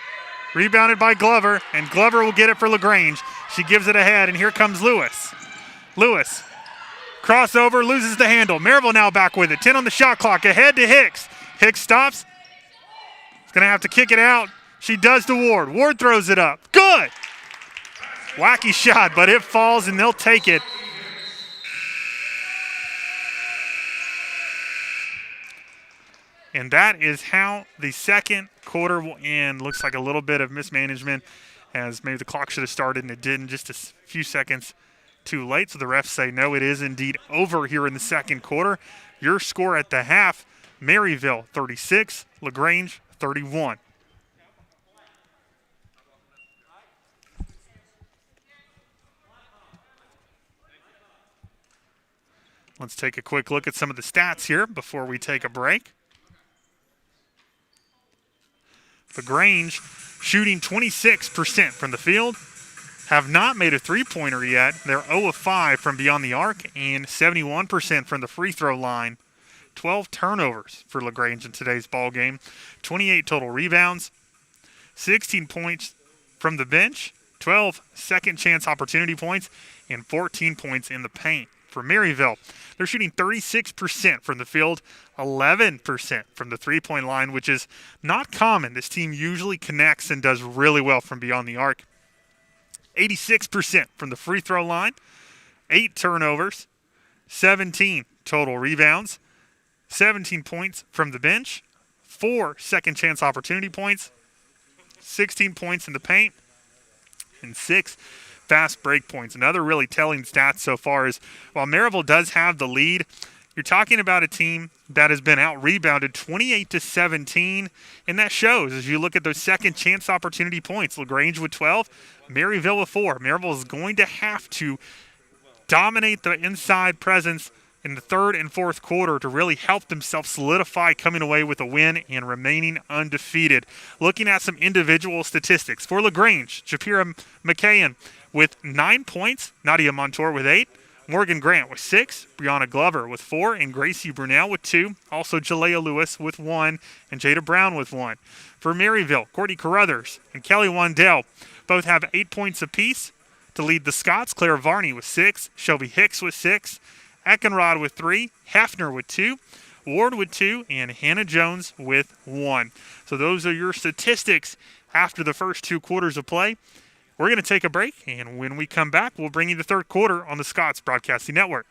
Rebounded by Glover, and Glover will get it for LaGrange. She gives it ahead, and here comes Lewis. Lewis, crossover, loses the handle. Maryville now back with it. 10 on the shot clock, ahead to Hicks. Hicks stops. He's going to have to kick it out. She does to Ward. Ward throws it up. Good. Wacky shot, but it falls, and they'll take it. And that is how the second quarter will end. Looks like a little bit of mismanagement as maybe the clock should have started and it didn't, just a few seconds too late. So the refs say no, it is indeed over here in the second quarter. Your score at the half, Maryville 36, LaGrange 31. Let's take a quick look at some of the stats here before we take a break. LaGrange shooting 26% from the field, have not made a three-pointer yet. They're 0 of 5 from beyond the arc and 71% from the free throw line. 12 turnovers for LaGrange in today's ball game. 28 total rebounds, 16 points from the bench, 12 second chance opportunity points, and 14 points in the paint. For Maryville, they're shooting 36% from the field, 11% from the three-point line, which is not common. This team usually connects and does really well from beyond the arc. 86% from the free throw line, 8 turnovers, 17 total rebounds, 17 points from the bench, 4 second chance opportunity points, 16 points in the paint, and 6 fast break points. Another really telling stat so far is while Maryville does have the lead, you're talking about a team that has been out-rebounded 28-17, and that shows as you look at those second chance opportunity points. LaGrange with 12, Maryville with 4. Maryville is going to have to dominate the inside presence in the third and fourth quarter to really help themselves solidify coming away with a win and remaining undefeated. Looking at some individual statistics for LaGrange, Shapira McKayan with 9 points, Nadia Montour with 8, Morgan Grant with 6, Brianna Glover with 4, and Gracie Brunel with 2. Also Jalea Lewis with 1, and Jada Brown with 1. For Maryville, Courtney Carruthers and Kelly Wandell both have 8 points apiece. To lead the Scots, Claire Varney with 6, Shelby Hicks with 6, Eckenrod with 3, Hafner with 2, Ward with 2, and Hannah Jones with 1. So those are your statistics after the first 2 quarters of play. We're going to take a break, and when we come back, we'll bring you the third quarter on the Scots Broadcasting Network.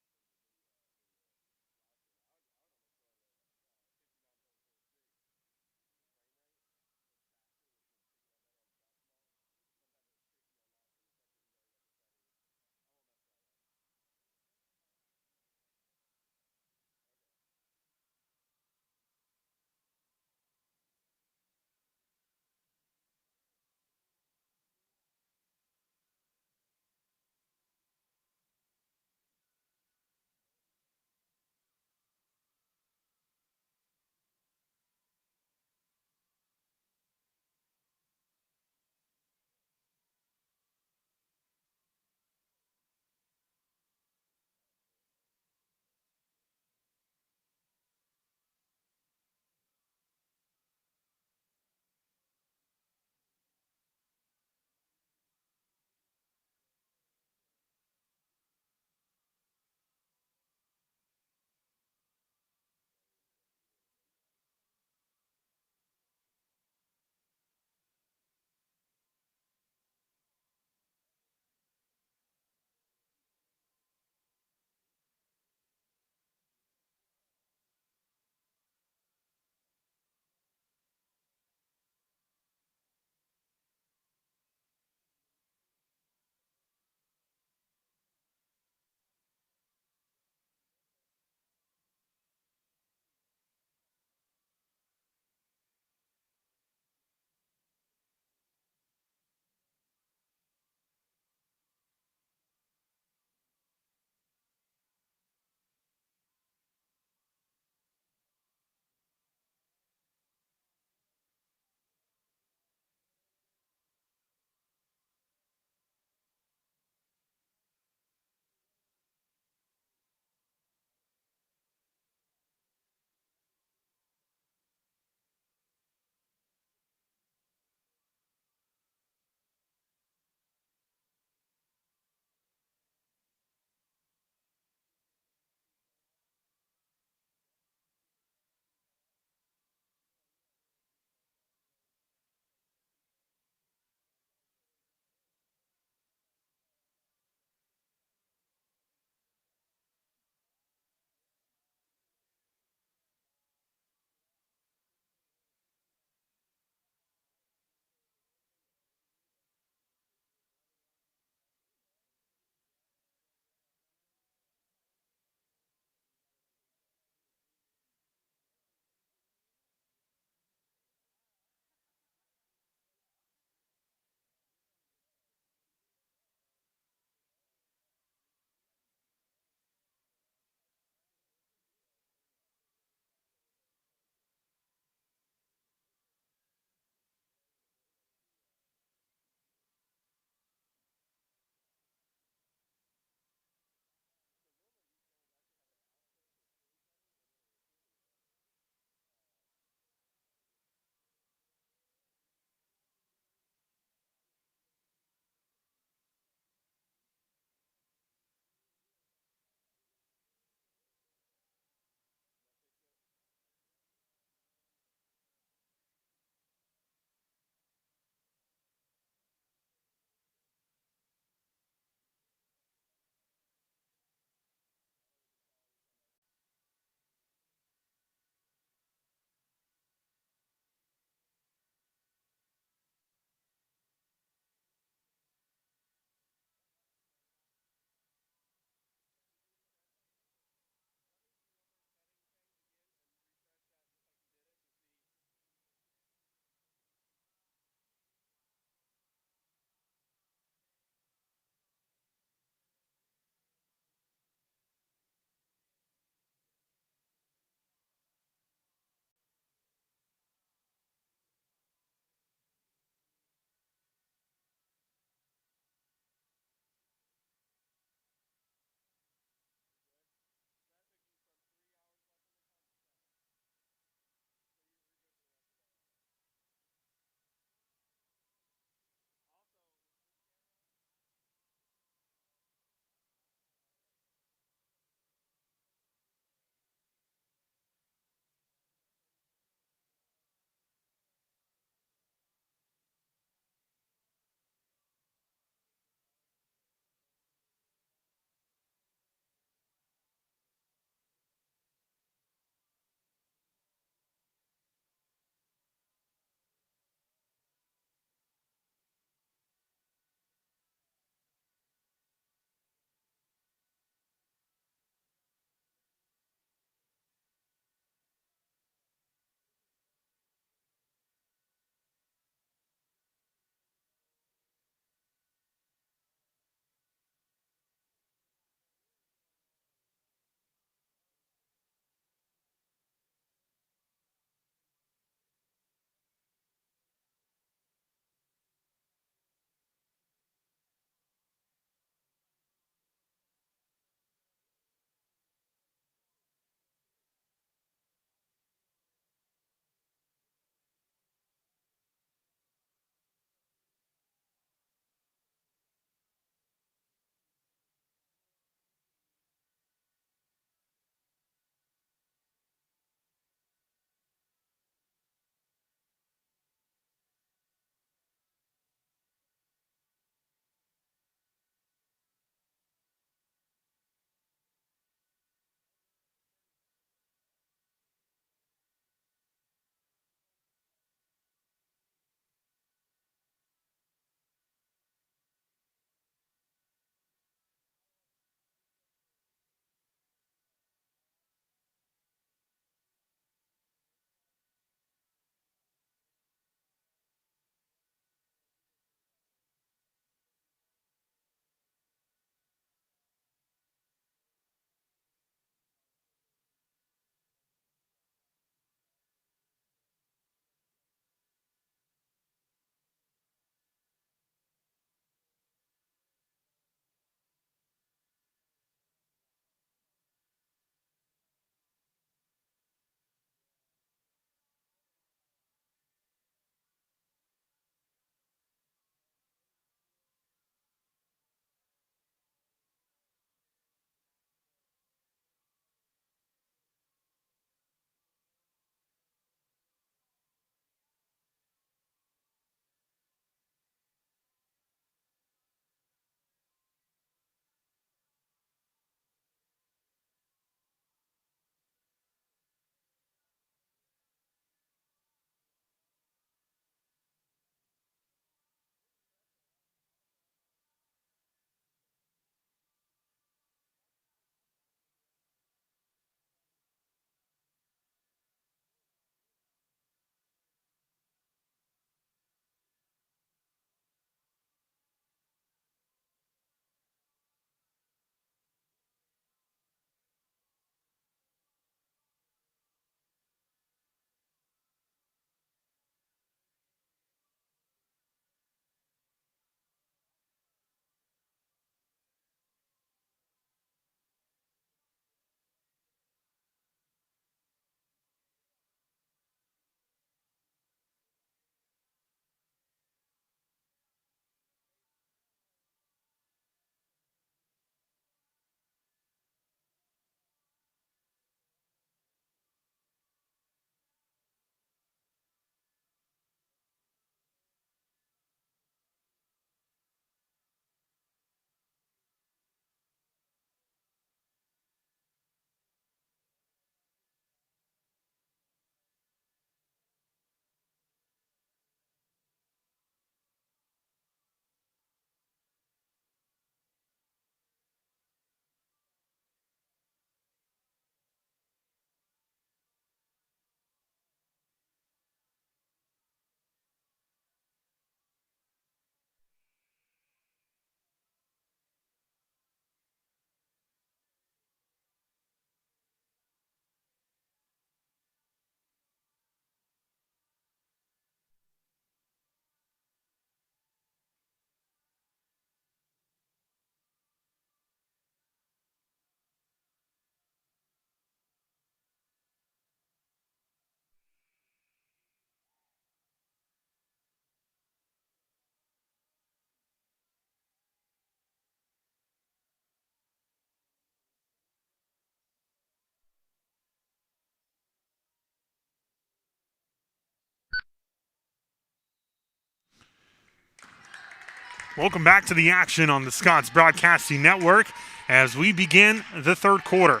Welcome back to the action on the Scots Broadcasting Network as we begin the third quarter.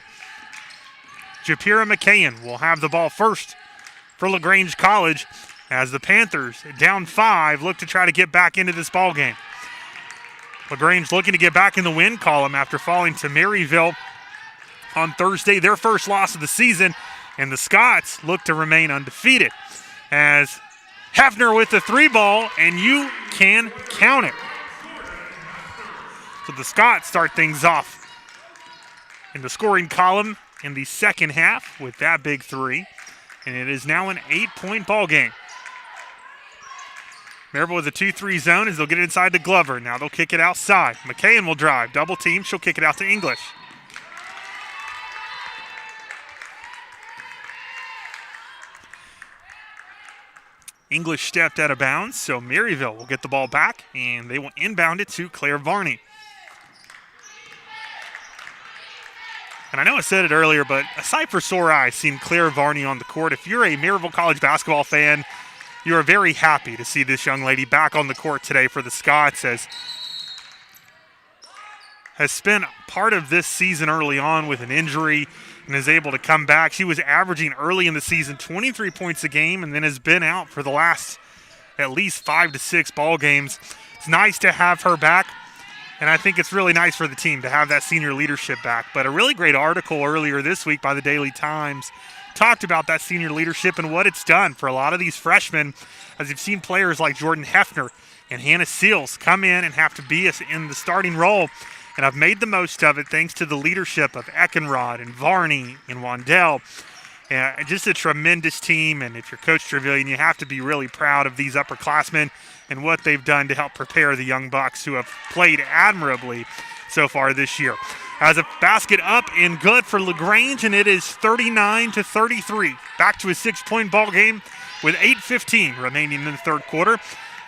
Japira McCain will have the ball first for LaGrange College as the Panthers, down 5, look to try to get back into this ball game. LaGrange looking to get back in the win column after falling to Maryville on Thursday, their first loss of the season, and the Scots look to remain undefeated as Hefner with the 3-ball, and you can count it. So the Scots start things off in the scoring column in the second half with that big 3. And it is now an 8-point ball game. Maryville with a 2-3 zone as they'll get it inside to Glover. Now they'll kick it outside. McCain will drive. Double team. She'll kick it out to English. English stepped out of bounds, so Maryville will get the ball back, and they will inbound it to Claire Varney. And I know I said it earlier, but a sight for sore eyes seeing Claire Varney on the court. If you're a Maryville College basketball fan, you are very happy to see this young lady back on the court today for the Scots, as has spent part of this season early on with an injury and is able to come back. She was averaging early in the season 23 points a game and then has been out for the last at least 5 to 6 ball games. It's nice to have her back, and I think it's really nice for the team to have that senior leadership back. But a really great article earlier this week by the Daily Times talked about that senior leadership and what it's done for a lot of these freshmen, as you've seen players like Jordan Hefner and Hannah Seals come in and have to be in the starting role. And I've made the most of it thanks to the leadership of Eckenrod and Varney and Wandell. Just a tremendous team. And if you're Coach Trevelyan, you have to be really proud of these upperclassmen and what they've done to help prepare the young Bucks, who have played admirably so far this year. As a basket up and good for LaGrange, and it is 39-33. Back to a 6-point ball game with 8:15 remaining in the third quarter.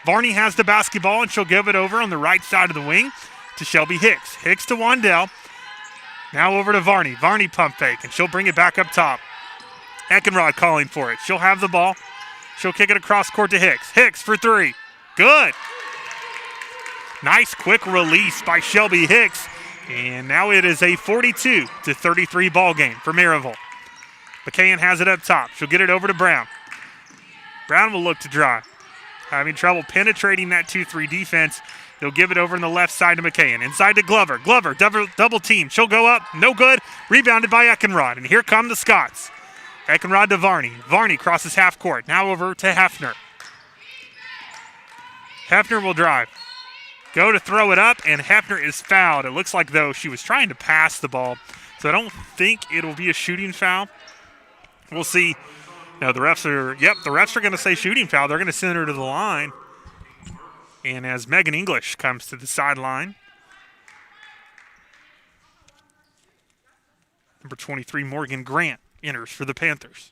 Varney has the basketball, and she'll give it over on the right side of the wing to Shelby Hicks. Hicks to Wandell. Now over to Varney. Varney pump fake, and she'll bring it back up top. Eckenrod calling for it. She'll have the ball. She'll kick it across court to Hicks. Hicks for 3. Good. Nice quick release by Shelby Hicks. And now it is a 42-33 ball game for Maryville. McCain has it up top. She'll get it over to Brown. Brown will look to drive. Having trouble penetrating that 2-3 defense. They'll give it over on the left side to McCain. Inside to Glover. Glover, double team. She'll go up. No good. Rebounded by Eckenrod. And here come the Scots. Eckenrod to Varney. Varney crosses half court. Now over to Hefner. Hefner will drive. Go to throw it up, and Hefner is fouled. It looks like, though, she was trying to pass the ball. So I don't think it'll be a shooting foul. We'll see. No, the refs are going to say shooting foul. They're going to send her to the line. And as Megan English comes to the sideline, number 23, Morgan Grant, enters for the Panthers.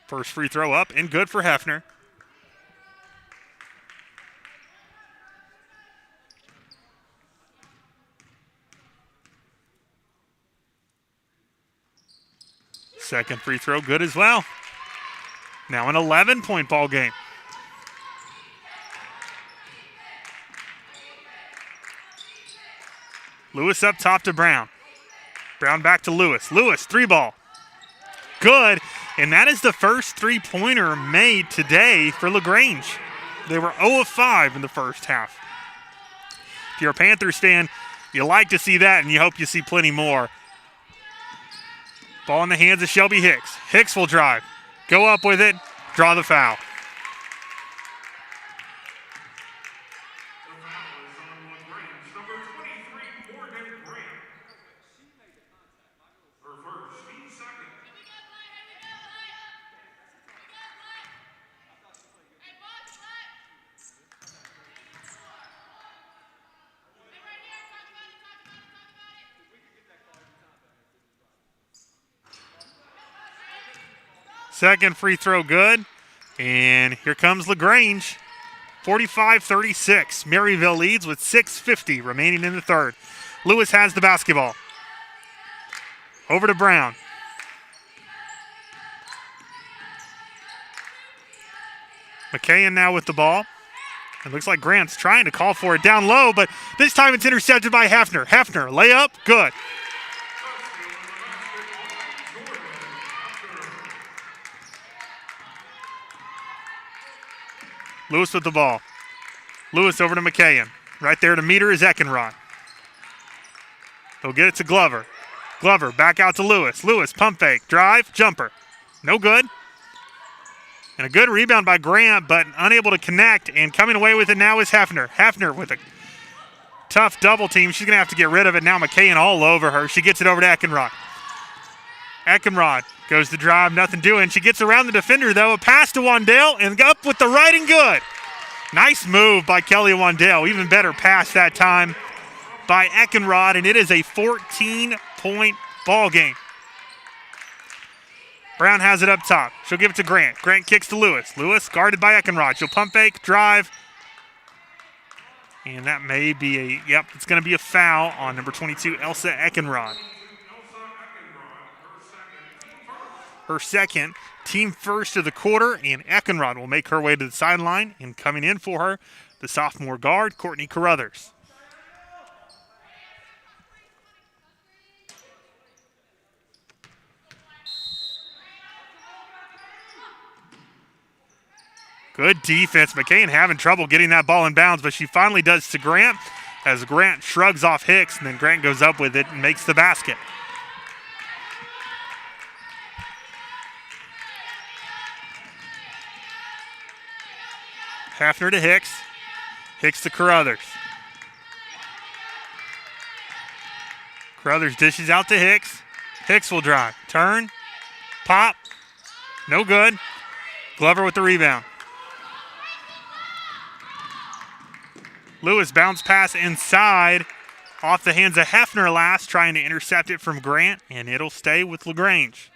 First free throw up and good for Hefner. Second free throw good as well. Now an 11-point ball game. Lewis up top to Brown. Brown back to Lewis. Lewis, 3-ball. Good, and that is the first 3-pointer made today for LaGrange. They were 0 of 5 in the first half. If you're a Panthers fan, you like to see that, and you hope you see plenty more. Ball in the hands of Shelby Hicks. Hicks will drive. Go up with it, draw the foul. The foul is on LaGrange. Number 23, Morgan Grant. Her first, team second. Second free throw good. And here comes LaGrange. 45-36. Maryville leads with 6:50 remaining in the third. Lewis has the basketball. Over to Brown. McKayen now with the ball. It looks like Grant's trying to call for it down low, but this time it's intercepted by Hefner. Hefner, layup, good. Lewis with the ball. Lewis over to McKayen. Right there to meet her is Eckenrod. They'll get it to Glover. Glover back out to Lewis. Lewis, pump fake, drive, jumper. No good. And a good rebound by Grant, but unable to connect. And coming away with it now is Hefner. Hefner with a tough double team. She's going to have to get rid of it. Now McKayen all over her. She gets it over to Eckenrod. Eckenrod goes to drive, nothing doing. She gets around the defender, though. A pass to Wandale, and up with the right and good. Nice move by Kelly Wandale. Even better pass that time by Eckenrod, and it is a 14-point ball game. Brown has it up top. She'll give it to Grant. Grant kicks to Lewis. Lewis guarded by Eckenrod. She'll pump fake, drive. And that may be it's going to be a foul on number 22, Elsa Eckenrod. Her second, team first of the quarter, and Eckenrod will make her way to the sideline. And coming in for her, the sophomore guard, Courtney Carruthers. Good defense. McKayen having trouble getting that ball in bounds, but she finally does to Grant as Grant shrugs off Hicks, and then Grant goes up with it and makes the basket. Hafner to Hicks. Hicks to Carruthers. Carruthers dishes out to Hicks. Hicks will drive. Turn. Pop. No good. Glover with the rebound. Lewis bounce pass inside. Off the hands of Hefner last, trying to intercept it from Grant, and it'll stay with LaGrange.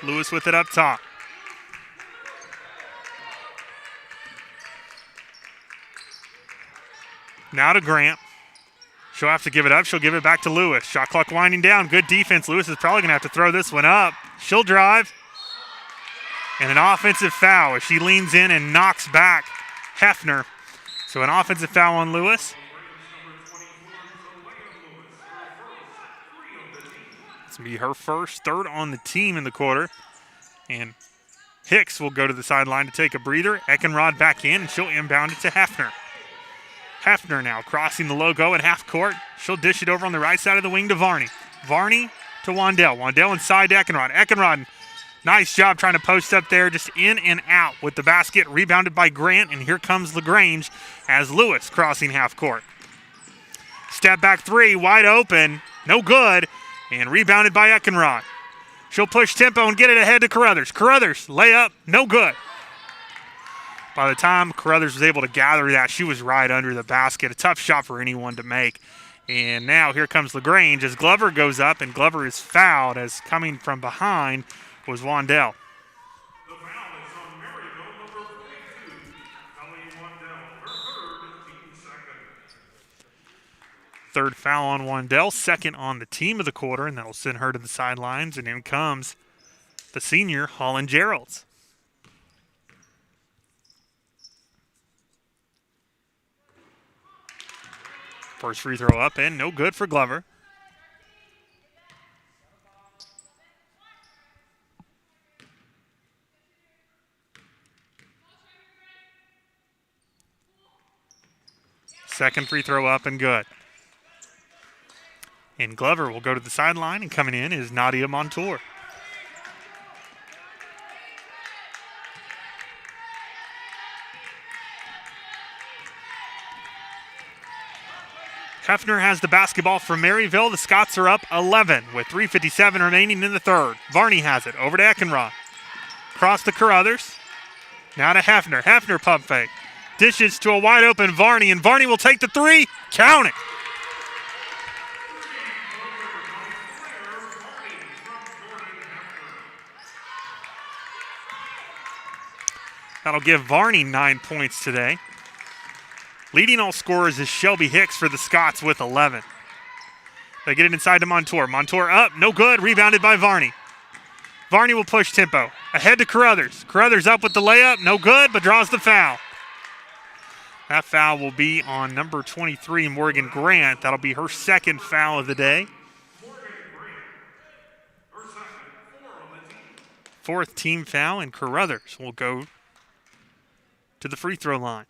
Lewis with it up top. Now to Grant. She'll have to give it up. She'll give it back to Lewis. Shot clock winding down. Good defense. Lewis is probably going to have to throw this one up. She'll drive. And an offensive foul as she leans in and knocks back Hefner. So an offensive foul on Lewis. This will be her first, third on the team in the quarter. And Hicks will go to the sideline to take a breather. Eckenrod back in, and she'll inbound it to Hefner. Hefner now crossing the logo at half court. She'll dish it over on the right side of the wing to Varney. Varney to Wandale. Wandale inside to Eckenrod. Eckenrod, nice job trying to post up there, just in and out with the basket. Rebounded by Grant, and here comes LaGrange as Lewis crossing half court. Step back three, wide open, no good, and rebounded by Eckenrod. She'll push tempo and get it ahead to Carruthers. Carruthers, layup, no good. By the time Carruthers was able to gather that, she was right under the basket. A tough shot for anyone to make. And now here comes LaGrange as Glover goes up, and Glover is fouled as coming from behind was Wandale. The foul is on Maryville, number 42, Kelly Wandale, her third, team second. Third foul on Wandale, second on the team of the quarter, and that'll send her to the sidelines. And in comes the senior, Holland Geralds. First free throw up and no good for Glover. Second free throw up and good. And Glover will go to the sideline, and coming in is Nadia Montour. Hefner has the basketball for Maryville. The Scots are up 11 with 3:57 remaining in the third. Varney has it over to Eckenrod. Cross to Carruthers. Now to Hefner. Hefner pump fake. Dishes to a wide open Varney, and Varney will take the three. Count it. That'll give Varney 9 points today. Leading all scorers is Shelby Hicks for the Scots with 11. They get it inside to Montour. Montour up, no good, rebounded by Varney. Varney will push tempo. Ahead to Carruthers. Carruthers up with the layup, no good, but draws the foul. That foul will be on number 23, Morgan Grant. That'll be her second foul of the day. Fourth team foul, and Carruthers will go to the free throw line.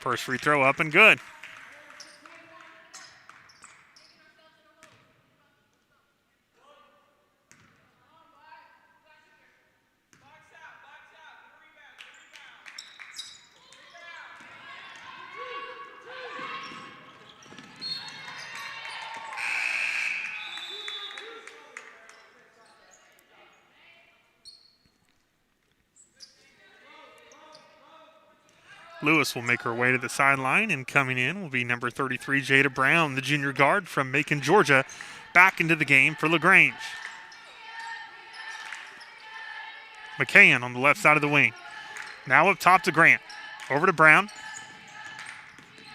First free throw up and good. Lewis will make her way to the sideline, and coming in will be number 33, Jada Brown, the junior guard from Macon, Georgia, back into the game for LaGrange. McCann on the left side of the wing. Now up top to Grant. Over to Brown.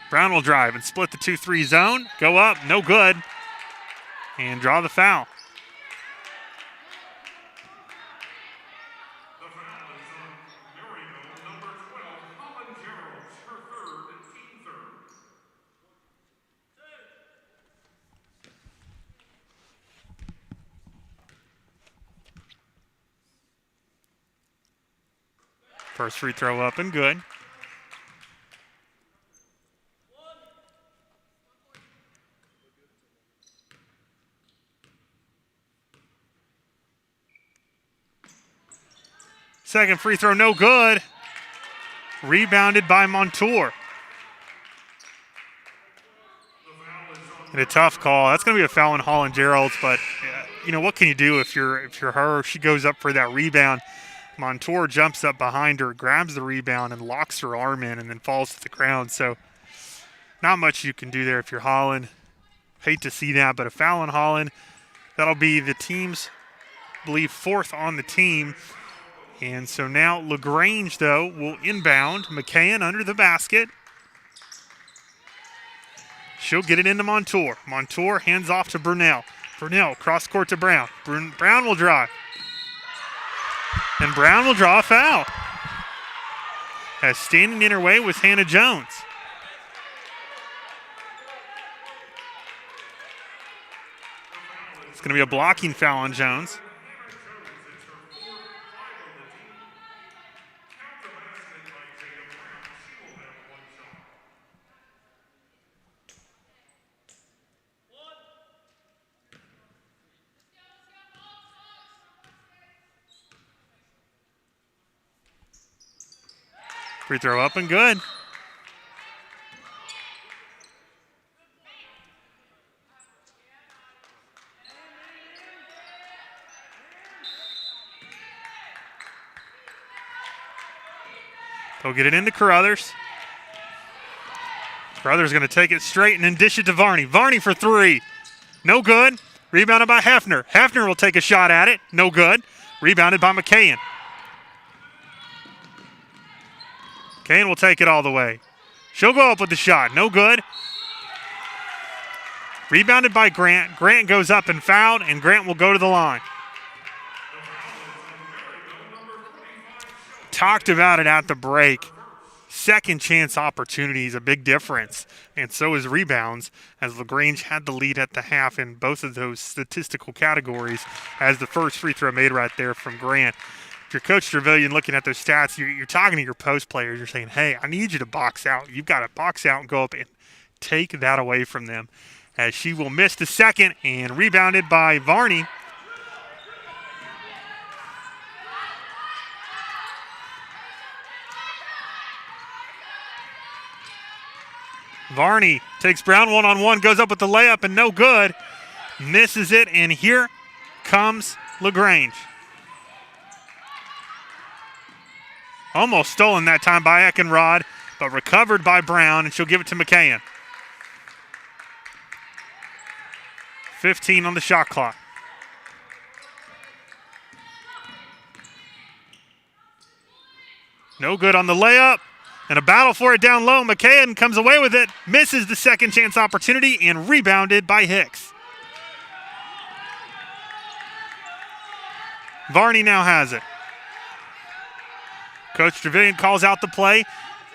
Brown will drive and split the 2-3 zone. Go up, no good. And draw the foul. First free throw up and good. Second free throw, no good. Rebounded by Montour. And a tough call. That's going to be a foul on Holland Geralds, but you know, what can you do if you're her? She goes up for that rebound. Montour jumps up behind her, grabs the rebound, and locks her arm in and then falls to the ground. So not much you can do there if you're Holland. Hate to see that, but a foul on Holland. That'll be the team's, I believe, fourth on the team. And so now LaGrange, though, will inbound. McCann under the basket. She'll get it into Montour. Montour hands off to Brunell. Brunell cross court to Brown. Brown will drive. And Brown will draw a foul. As standing in her way was Hannah Jones. It's going to be a blocking foul on Jones. Free throw up and good. They'll get it into Carruthers. Carruthers going to take it straight and then dish it to Varney. Varney for three. No good. Rebounded by Hefner. Hefner will take a shot at it. No good. Rebounded by McCann. Kane will take it all the way. She'll go up with the shot. No good. Rebounded by Grant. Grant goes up and fouled, and Grant will go to the line. Talked about it at the break. Second chance opportunities, a big difference. And so is rebounds, as LaGrange had the lead at the half in both of those statistical categories, as the first free throw made right there from Grant. If you're Coach Trevelyan looking at those stats, you're talking to your post players. You're saying, hey, I need you to box out. You've got to box out and go up and take that away from them. As she will miss the second, and rebounded by Varney. Varney takes Brown one-on-one, goes up with the layup, and no good. Misses it, and here comes LaGrange. Almost stolen that time by Eckenrod, but recovered by Brown, and she'll give it to McCann. 15 on the shot clock. No good on the layup. And a battle for it down low. McKayen comes away with it, misses the second chance opportunity, and rebounded by Hicks. Varney now has it. Coach Trevelyan calls out the play,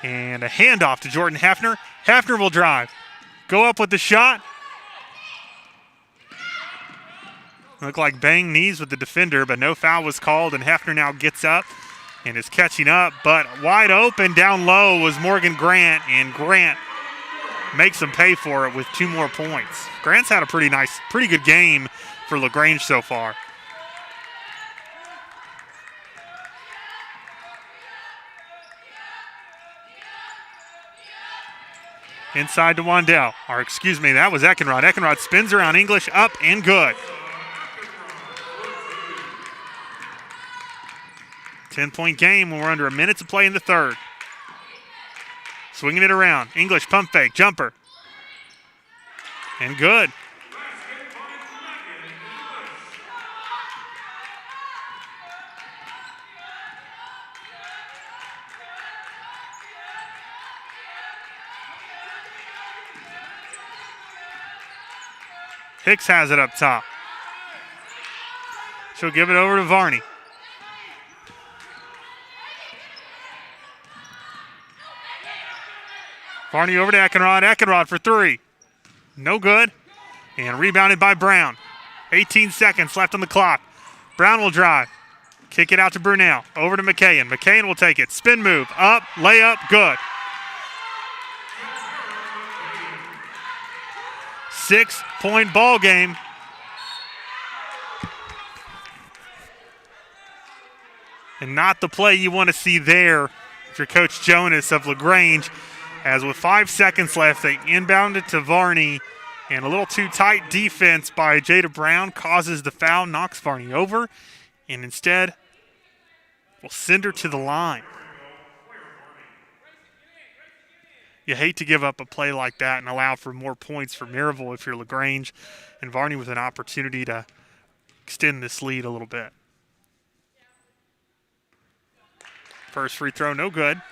and a handoff to Jordan Hefner. Hefner will drive. Go up with the shot. Looked like bang knees with the defender, but no foul was called, and Hefner now gets up and is catching up. But wide open down low was Morgan Grant, and Grant makes him pay for it with 2 more points. Grant's had a pretty good game for LaGrange so far. Inside to Wandell. That was Eckenrod. Eckenrod spins around English, up and good. 10-point game when we're under a minute to play in the third. Swinging it around. English pump fake, jumper. And good. Hicks has it up top. She'll give it over to Varney. Varney over to Eckenrod. Eckenrod for 3. No good. And rebounded by Brown. 18 seconds left on the clock. Brown will drive. Kick it out to Brunel. Over to McKayen. McKayen will take it. Spin move. Up. Layup. Good. 6-point ball game. And not the play you want to see there if you're Coach Jonas of LaGrange. As with 5 seconds left, they inbound it to Varney, and a little too tight defense by Jada Brown causes the foul, knocks Varney over, and instead will send her to the line. You hate to give up a play like that and allow for more points for Maryville if you're LaGrange, and Varney with an opportunity to extend this lead a little bit. First free throw, no good.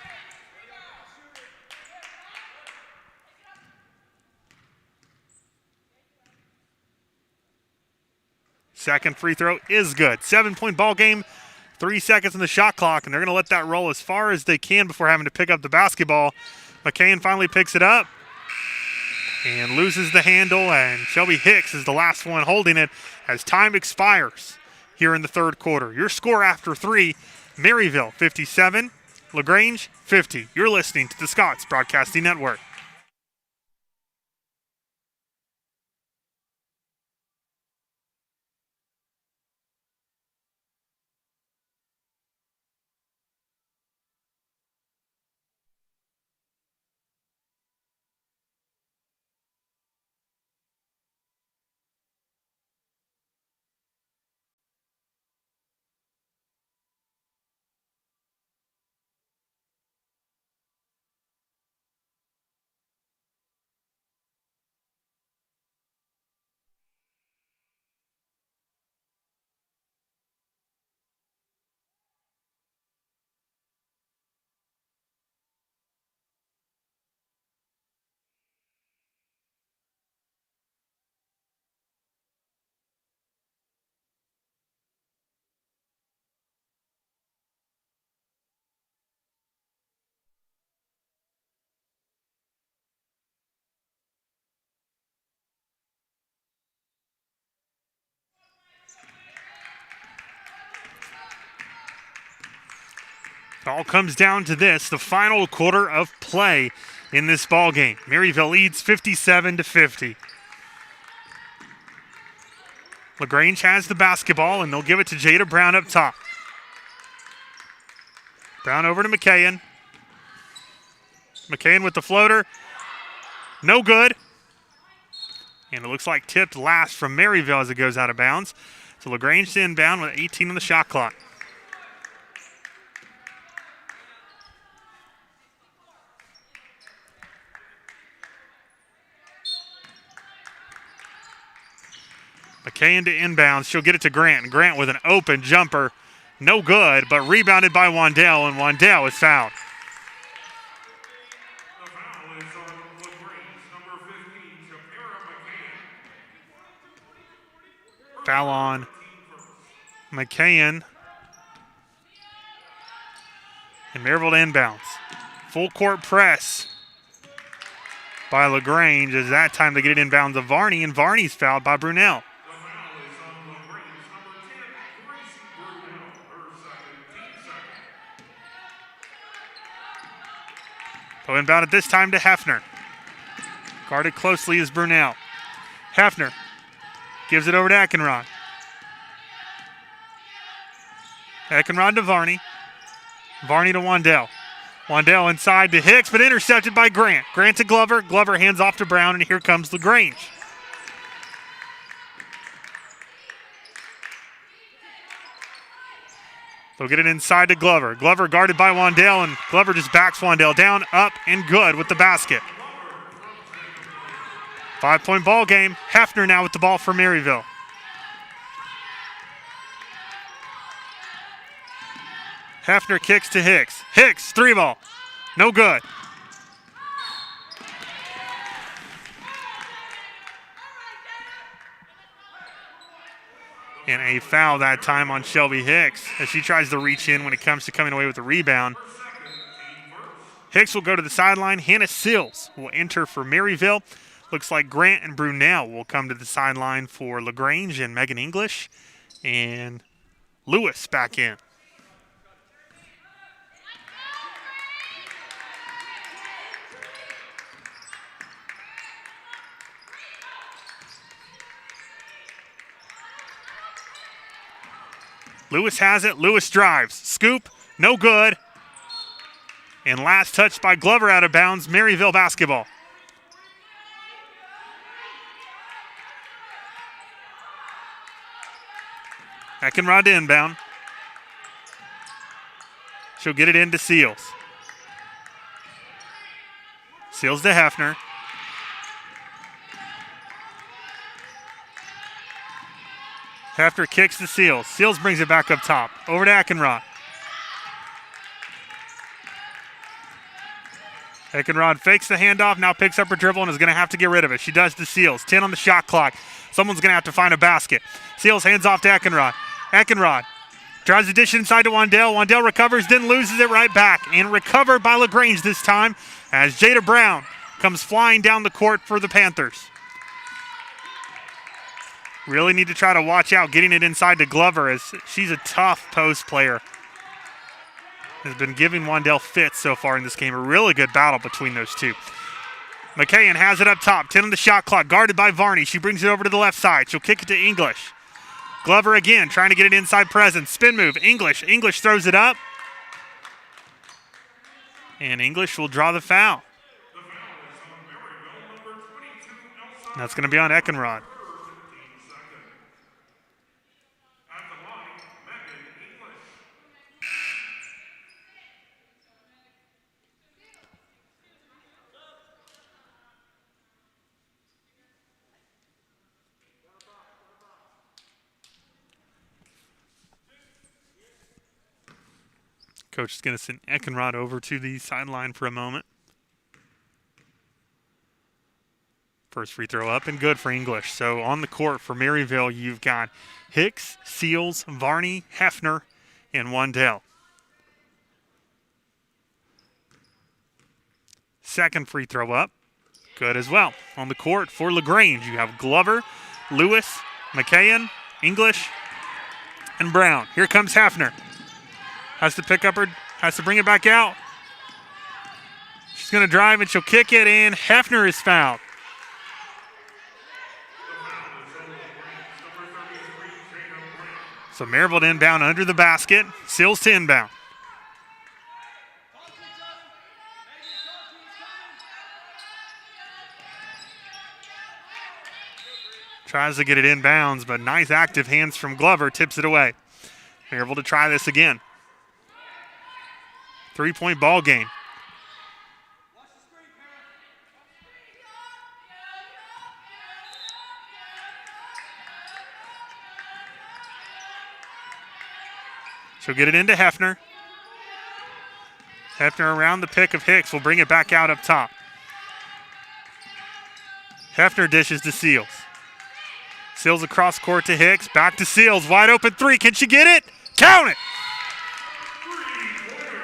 Second free throw is good. 7-point ball game, 3 seconds on the shot clock, and they're going to let that roll as far as they can before having to pick up the basketball. McKayen finally picks it up and loses the handle, and Shelby Hicks is the last one holding it as time expires here in the third quarter. Your score after 3, Maryville 57, LaGrange 50. You're listening to the Scots Broadcasting Network. It all comes down to this, the final quarter of play in this ball game. Maryville leads 57-50. LaGrange has the basketball, and they'll give it to Jada Brown up top. Brown over to McKayen. McKayen with the floater. No good. And it looks like tipped last from Maryville as it goes out of bounds. So LaGrange to inbound with 18 on the shot clock. McKayen to inbounds. She'll get it to Grant. Grant with an open jumper. No good, but rebounded by Wandell, and Wandell is fouled. The foul is on LaGrange, number 15, Shapira McCann. Foul on McCann. And Maryville inbounds. Full court press by LaGrange. Is that time to get it inbounds to Varney, and Varney's fouled by Brunel. The foul is on LaGrange, number 10, Gracie Brunel, her second, team second. So inbound at this time to Hefner. Guarded closely is Brunel. Hefner gives it over to Eckenrod. Eckenrod to Varney. Varney to Wandell. Wandell inside to Hicks, but intercepted by Grant. Grant to Glover. Glover hands off to Brown, and here comes LaGrange. They'll get it inside to Glover. Glover guarded by Wandell, and Glover just backs Wandell down, up, and good with the basket. 5-point ball game. Hefner now with the ball for Maryville. Hefner kicks to Hicks. Hicks, 3-ball. No good. And a foul that time on Shelby Hicks as she tries to reach in when it comes to coming away with the rebound. Hicks will go to the sideline. Hannah Sills will enter for Maryville. Looks like Grant and Brunel will come to the sideline for LaGrange and Megan English. And Lewis back in. Lewis has it. Lewis drives. Scoop. No good. And last touch by Glover out of bounds. Maryville basketball. Eckenrod to inbound. She'll get it into Seals. Seals to Hefner. Hefner kicks to Seals. Seals brings it back up top. Over to Eckenrod. Eckenrod fakes the handoff, now picks up her dribble and is going to have to get rid of it. She does to Seals. 10 on the shot clock. Someone's going to have to find a basket. Seals hands off to Eckenrod. Eckenrod drives the dish inside to Wandell. Wandell recovers, then loses it right back. And recovered by LaGrange this time as Jada Brown comes flying down the court for the Panthers. Really need to try to watch out getting it inside to Glover as she's a tough post player. Has been giving Wandell fits so far in this game. A really good battle between those two. McCann has it up top. 10 on the shot clock. Guarded by Varney. She brings it over to the left side. She'll kick it to English. Glover again trying to get it inside presence. Spin move. English. English throws it up. And English will draw the foul. That's going to be on Eckenrod. Coach is going to send Eckenrod over to the sideline for a moment. First free throw up and good for English. So on the court for Maryville, you've got Hicks, Seals, Varney, Hefner, and Wandell. Second free throw up. Good as well. On the court for LaGrange, you have Glover, Lewis, McCann, English, and Brown. Here comes Hefner. Has to pick up her, has to bring it back out. She's going to drive and she'll kick it in. Hefner is fouled. So Maryville to inbound under the basket. Sills to inbound. Tries to get it inbounds, but nice active hands from Glover. Tips it away. Maryville to try this again. 3-point ball game. She'll get it into Hefner. Hefner around the pick of Hicks will bring it back out up top. Hefner dishes to Seals. Seals across court to Hicks. Back to Seals. Wide open three. Can she get it? Count it!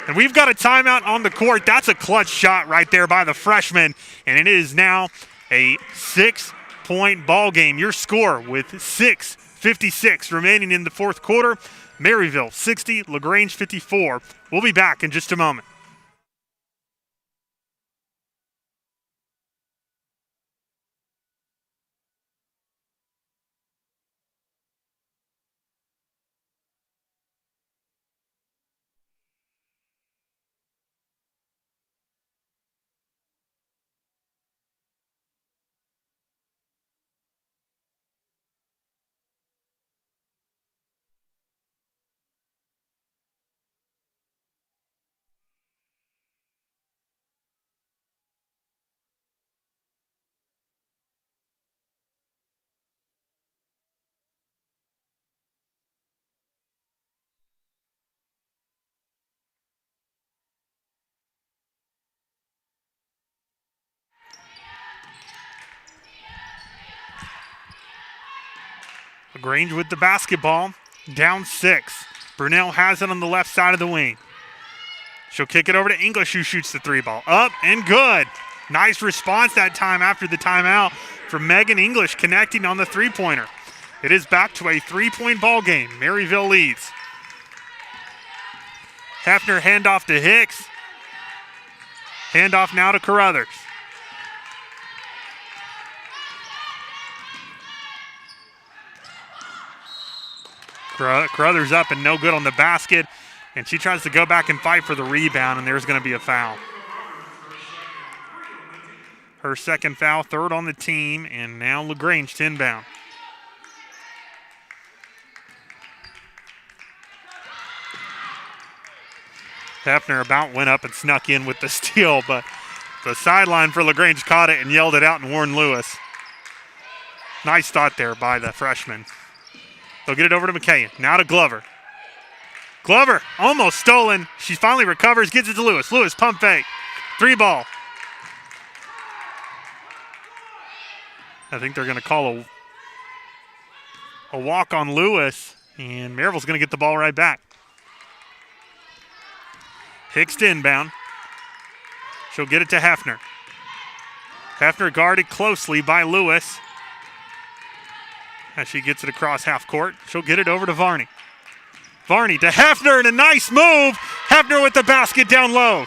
And we've got a timeout on the court. That's a clutch shot right there by the freshman. And it is now a 6-point ball game. Your score with 6:56 remaining in the fourth quarter. Maryville 60, LaGrange 54. We'll be back in just a moment. LaGrange with the basketball, down 6. Brunel has it on the left side of the wing. She'll kick it over to English, who shoots the three ball. Up and good. Nice response that time after the timeout from Megan English connecting on the three-pointer. It is back to a 3-point ball game. Maryville leads. Hefner handoff to Hicks. Handoff now to Carruthers. Carruthers up and no good on the basket, and she tries to go back and fight for the rebound, and there's going to be a foul. Her second foul, third on the team, and now LaGrange to inbound. Hefner about went up and snuck in with the steal, but the sideline for LaGrange caught it and yelled it out and warned Lewis. Nice thought there by the freshman. They'll get it over to McKayen. Now to Glover. Glover almost stolen. She finally recovers, gets it to Lewis. Lewis pump fake. Three ball. I think they're going to call a walk on Lewis, and Maryville's going to get the ball right back. Hicks to inbound. She'll get it to Hefner. Hefner guarded closely by Lewis. As she gets it across half court, she'll get it over to Varney. Varney to Hefner, and a nice move. Hefner with the basket down low.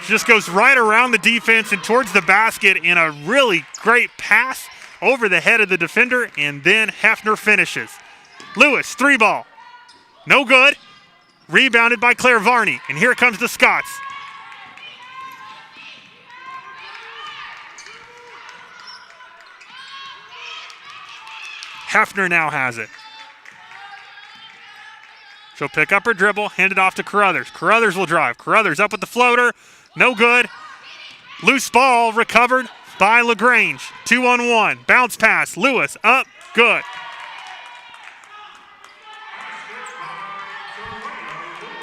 She just goes right around the defense and towards the basket in a really great pass over the head of the defender, and then Hefner finishes. Lewis, three ball. No good. Rebounded by Claire Varney, and here comes the Scots. Hefner now has it. She'll pick up her dribble, hand it off to Carruthers. Carruthers will drive. Carruthers up with the floater. No good. Loose ball recovered by LaGrange. 2-on-1. Bounce pass. Lewis up. Good.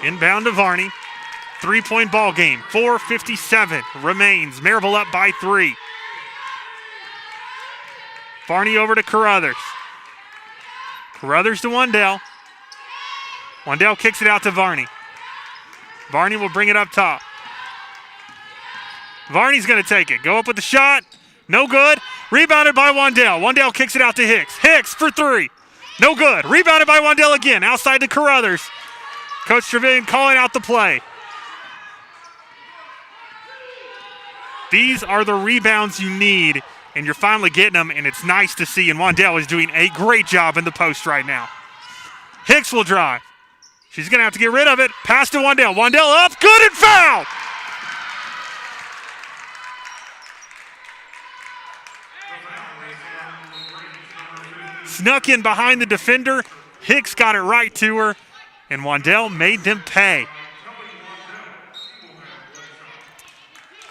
Inbound to Varney. 3-point ball game. 4:57 remains. Maryville up by 3. Varney over to Carruthers. Carruthers to Wandell. Wandell kicks it out to Varney. Varney will bring it up top. Varney's going to take it. Go up with the shot. No good. Rebounded by Wandell. Wandell kicks it out to Hicks. Hicks for 3. No good. Rebounded by Wandell again. Outside to Carruthers. Coach Trevelyan calling out the play. These are the rebounds you need, and you're finally getting them, and it's nice to see. And Wandell is doing a great job in the post right now. Hicks will drive. She's going to have to get rid of it. Pass to Wandell. Wandell up. Good and foul. Snuck in behind the defender. Hicks got it right to her, and Wandell made them pay.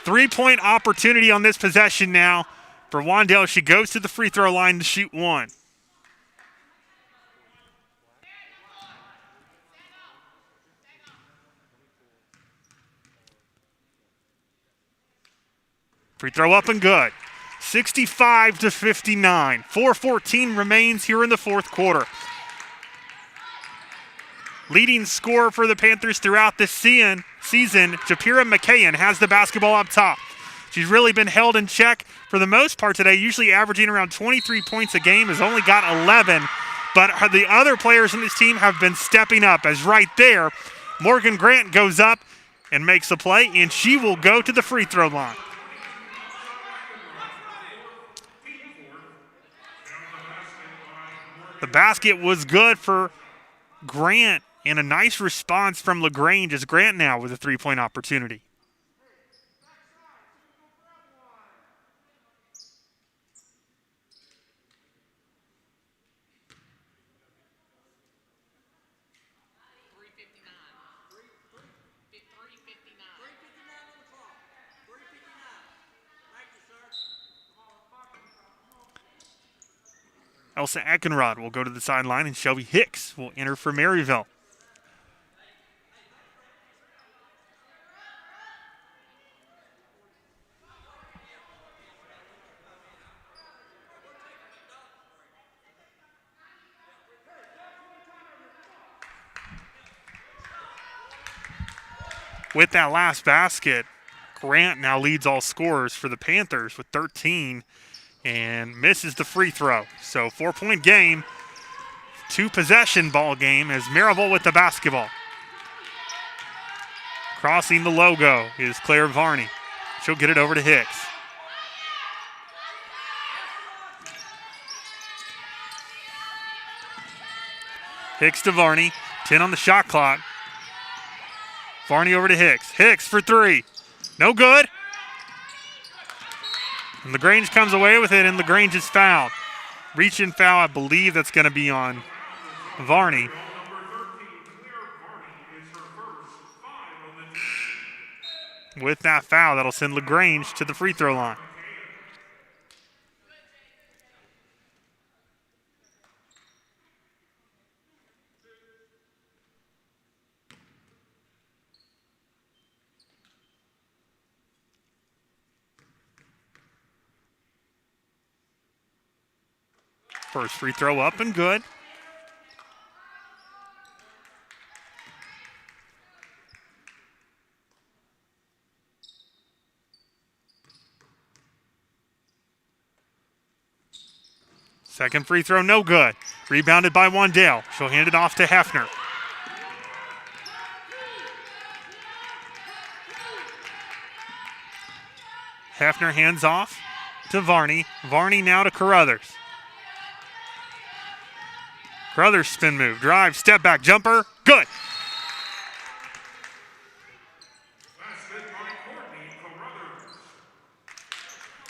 3-point opportunity on this possession now for Wandell. She goes to the free throw line to shoot 1. Free throw up and good. 65-59. 4:14 remains here in the fourth quarter. Leading scorer for the Panthers throughout this season, Japira McKayen, has the basketball up top. She's really been held in check for the most part today, usually averaging around 23 points a game, has only got 11. But the other players in this team have been stepping up, as right there, Morgan Grant goes up and makes a play, and she will go to the free throw line. The basket was good for Grant, and a nice response from LaGrange as Grant now with a three-point opportunity. Elsa Eckenrod will go to the sideline, and Shelby Hicks will enter for Maryville. With that last basket, Grant now leads all scorers for the Panthers with 13 and misses the free throw. So 4-point game, 2-possession ball game as Maryville with the basketball. Crossing the logo is Claire Varney. She'll get it over to Hicks. Hicks to Varney, 10 on the shot clock. Varney over to Hicks. Hicks for three. No good. And LaGrange comes away with it, and LaGrange is fouled. Reach-in foul, I believe that's going to be on Varney. With that foul, that'll send LaGrange to the free throw line. First free throw up and good. Second free throw, no good. Rebounded by Wandale. She'll hand it off to Hefner. Hefner hands off to Varney. Varney now to Carruthers. Carruthers spin move, drive, step back, jumper, good.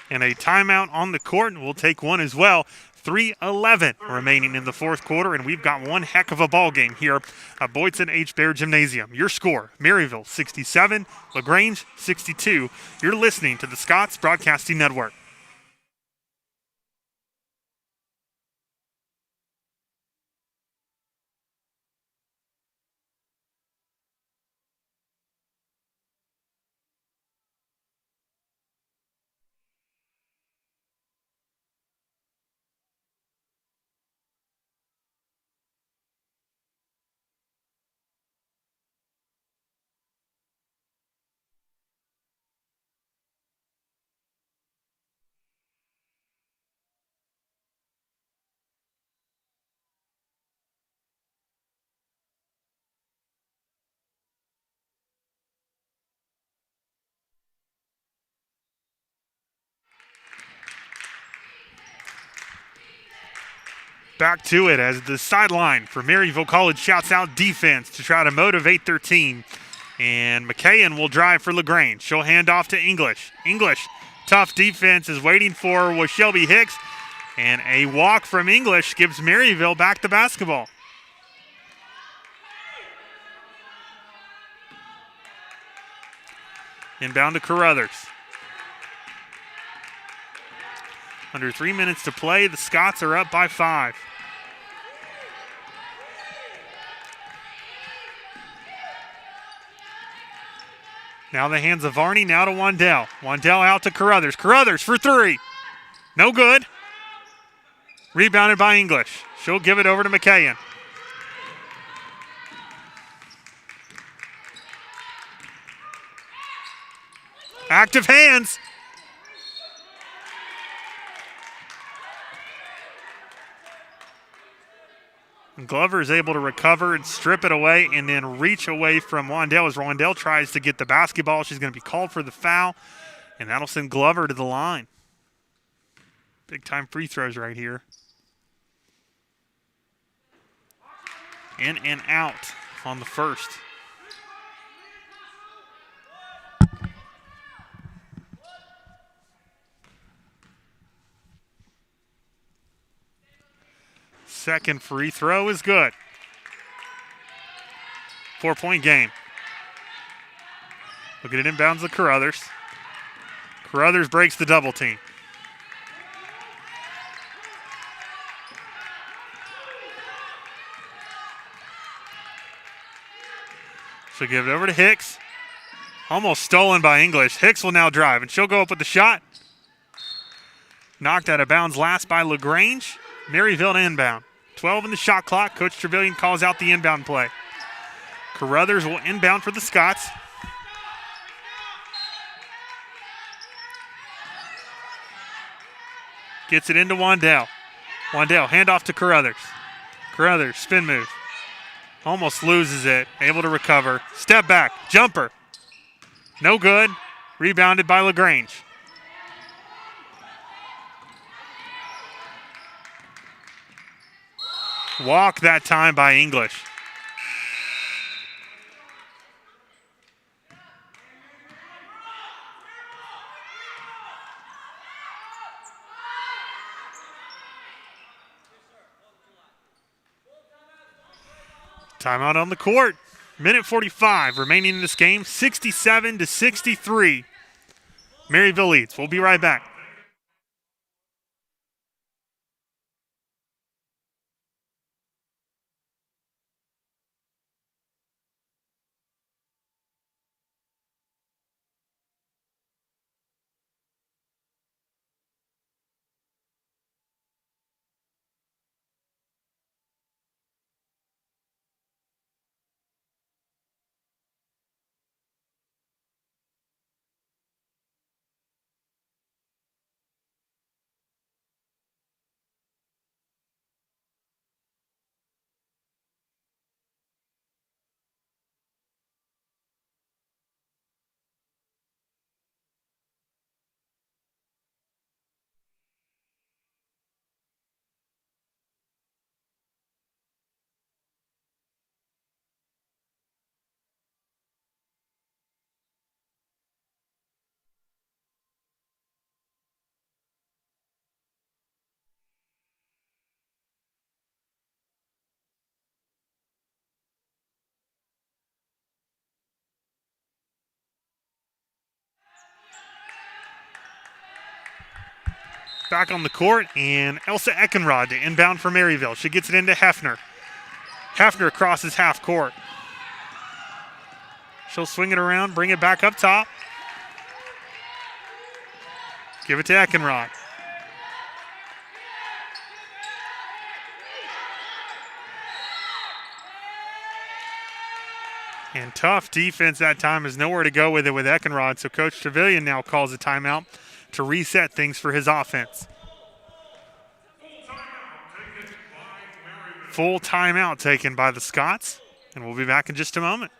And a timeout on the court, and we'll take one as well. 3:11 remaining in the fourth quarter, and we've got one heck of a ball game here at Boydson H. Baird Gymnasium. Your score, Maryville 67, LaGrange 62. You're listening to the Scots Broadcasting Network. Back to it as the sideline for Maryville College shouts out defense to try to motivate their team. And McKayen will drive for LaGrange. She'll hand off to English. English, tough defense, is waiting for Shelby Hicks. And a walk from English gives Maryville back the basketball. Inbound to Carruthers. Under 3 minutes to play, the Scots are up by 5. Now the hands of Varney, now to Wandell. Wandell out to Carruthers. Carruthers for three. No good. Rebounded by English. She'll give it over to McKayen. Active hands. And Glover is able to recover and strip it away and then reach away from Wandell as Wandell tries to get the basketball. She's going to be called for the foul, and that'll send Glover to the line. Big time free throws right here. In and out on the first. Second free throw is good. 4-point game. Look at it inbounds to Carruthers. Carruthers breaks the double team. She'll give it over to Hicks. Almost stolen by English. Hicks will now drive, and she'll go up with the shot. Knocked out of bounds last by LaGrange. Maryville to inbound. 12 in the shot clock. Coach Trevelyan calls out the inbound play. Carruthers will inbound for the Scots. Gets it into Wandell. Wandell, handoff to Carruthers. Carruthers, spin move. Almost loses it. Able to recover. Step back. Jumper. No good. Rebounded by LaGrange. Walk that time by English. Timeout on the court. Minute 45 remaining in this game. 67-63. Maryville leads. We'll be right back. Back on the court, and Elsa Eckenrod to inbound for Maryville. She gets it into Hefner. Hefner crosses half court. She'll swing it around, bring it back up top. Give it to Eckenrod. And tough defense that time is nowhere to go with it with Eckenrod, so Coach Trevelyan now calls a timeout to reset things for his offense. Full timeout taken by the Scots, and we'll be back in just a moment.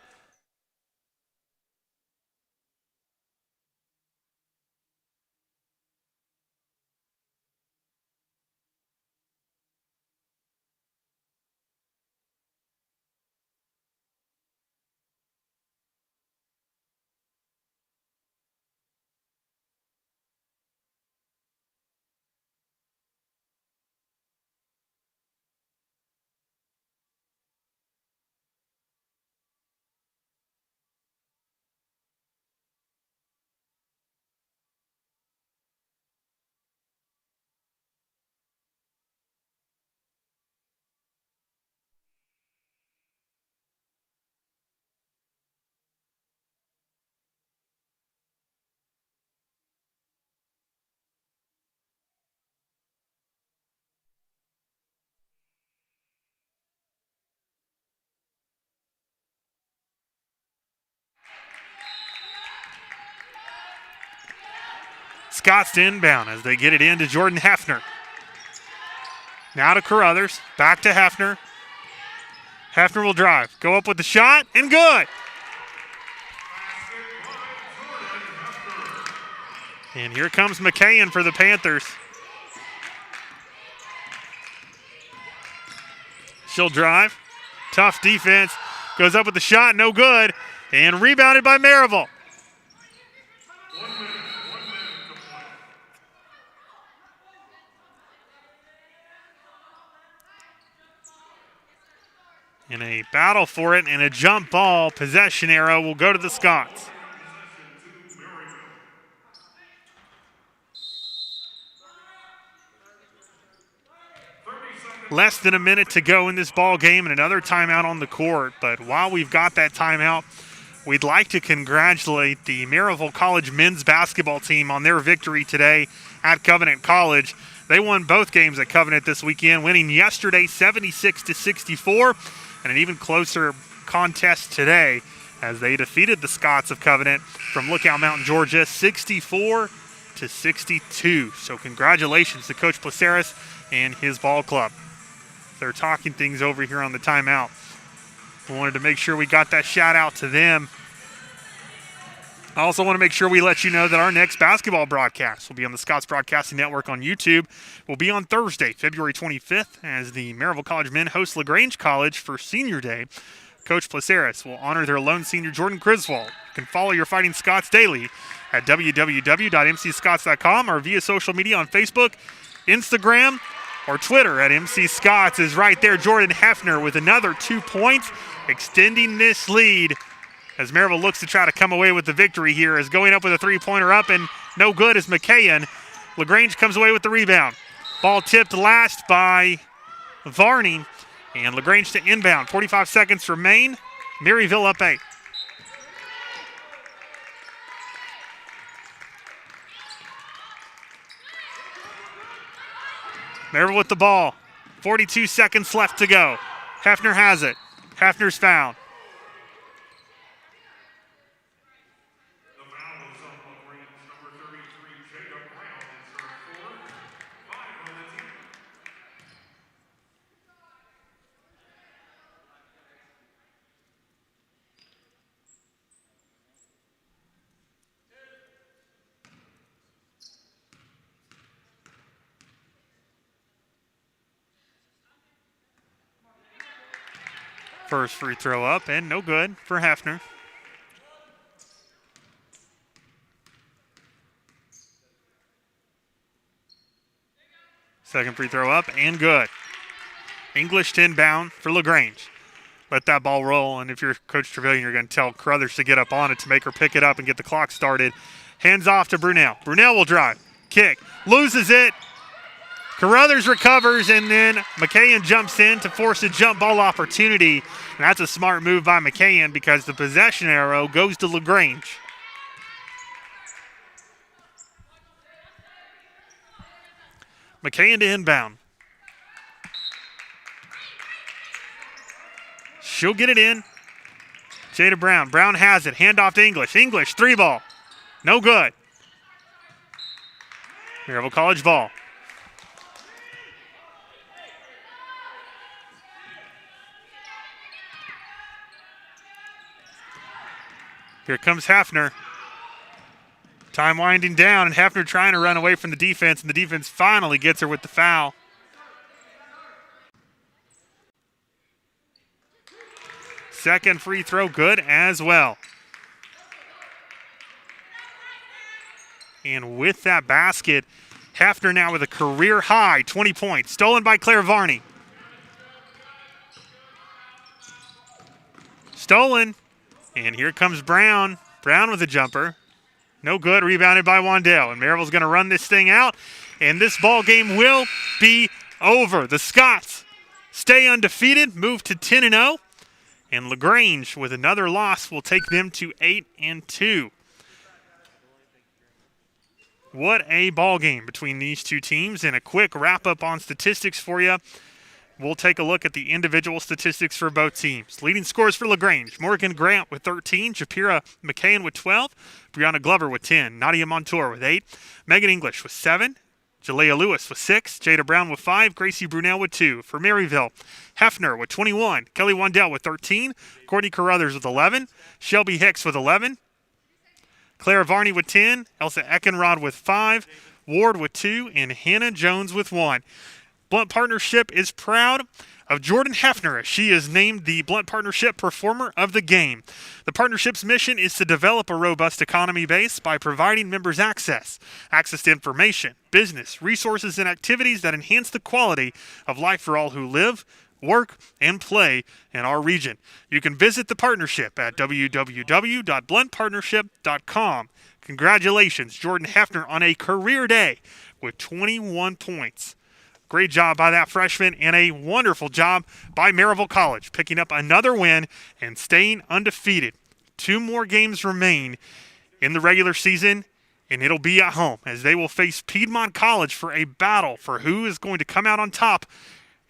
Scots to inbound as they get it in to Jordan Hefner. Now to Carruthers, back to Hefner. Hefner will drive, go up with the shot, and good. And here comes McKayen for the Panthers. She'll drive, tough defense, goes up with the shot, no good, and rebounded by Maryville. In a battle for it and a jump ball, possession arrow will go to the Scots. Less than a minute to go in this ball game and another timeout on the court. But while we've got that timeout, we'd like to congratulate the Maryville College men's basketball team on their victory today at Covenant College. They won both games at Covenant this weekend, winning yesterday 76-64, and an even closer contest today as they defeated the Scots of Covenant from Lookout Mountain, Georgia, 64-62. So congratulations to Coach Placeris and his ball club. They're talking things over here on the timeout. We wanted to make sure we got that shout out to them. I also want to make sure we let you know that our next basketball broadcast will be on the Scots Broadcasting Network on YouTube. Will be on Thursday, February 25th, as the Maryville College men host LaGrange College for Senior Day. Coach Placeris will honor their lone senior, Jordan Griswold. You can follow your Fighting Scots daily at www.mcscots.com or via social media on Facebook, Instagram, or Twitter at MC Scots is right there. Jordan Hefner with another 2 points, extending this lead as Maryville looks to try to come away with the victory here, is going up with a three-pointer up and no good as McKayen. LaGrange comes away with the rebound. Ball tipped last by Varney, and LaGrange to inbound. 45 seconds remain. Maryville up 8. Maryville with the ball. 42 seconds left to go. Hefner has it. Hefner's fouled. The foul is on LaGrange, number 33, Jacob Brown, is her 4th, 5 on the team. First free throw up and no good for Hefner. Second free throw up and good. English to inbound for LaGrange. Let that ball roll, and if you're Coach Trevelyan, you're going to tell Carruthers to get up on it to make her pick it up and get the clock started. Hands off to Brunel. Brunel will drive. Kick. Loses it. Carruthers recovers, and then McKayen jumps in to force a jump ball opportunity. And that's a smart move by McKayen because the possession arrow goes to LaGrange. McKayen to inbound. She'll get it in. Jada Brown. Brown has it. Handoff to English. English, three ball. No good. Maryville College ball. Here comes Hefner. Time winding down, and Hefner trying to run away from the defense, and the defense finally gets her with the foul. Second free throw good as well. And with that basket, Hefner now with a career high 20 points. Stolen by Claire Varney. Stolen. And here comes Brown. Brown with a jumper. No good. Rebounded by Wandale. And Maryville's going to run this thing out. And this ball game will be over. The Scots stay undefeated, move to 10-0. And LaGrange, with another loss, will take them to 8-2. What a ball game between these two teams. And a quick wrap-up on statistics for you. We'll take a look at the individual statistics for both teams. Leading scores for LaGrange: Morgan Grant with 13, Shapira McCain with 12, Brianna Glover with 10, Nadia Montour with 8, Megan English with 7, Jalea Lewis with 6, Jada Brown with 5, Gracie Brunel with 2. For Maryville, Hefner with 21, Kelly Wandell with 13, Courtney Carruthers with 11, Shelby Hicks with 11, Clara Varney with 10, Elsa Eckenrod with 5, Ward with 2, and Hannah Jones with 1. Blunt Partnership is proud of Jordan Hefner as she is named the Blunt Partnership Performer of the Game. The partnership's mission is to develop a robust economy base by providing members access to information, business, resources, and activities that enhance the quality of life for all who live, work, and play in our region. You can visit the partnership at www.bluntpartnership.com. Congratulations, Jordan Hefner, on a career day with 21 points. Great job by that freshman, and a wonderful job by Maryville College, picking up another win and staying undefeated. 2 more games remain in the regular season, and it'll be at home as they will face Piedmont College for a battle for who is going to come out on top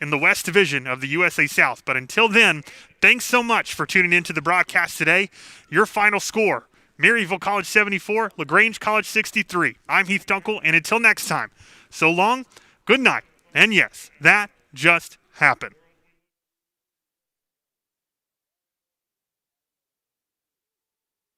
in the West Division of the USA South. But until then, thanks so much for tuning into the broadcast today. Your final score: Maryville College 74, LaGrange College 63. I'm Heath Dunkel, and until next time, so long, good night. And yes, that just happened.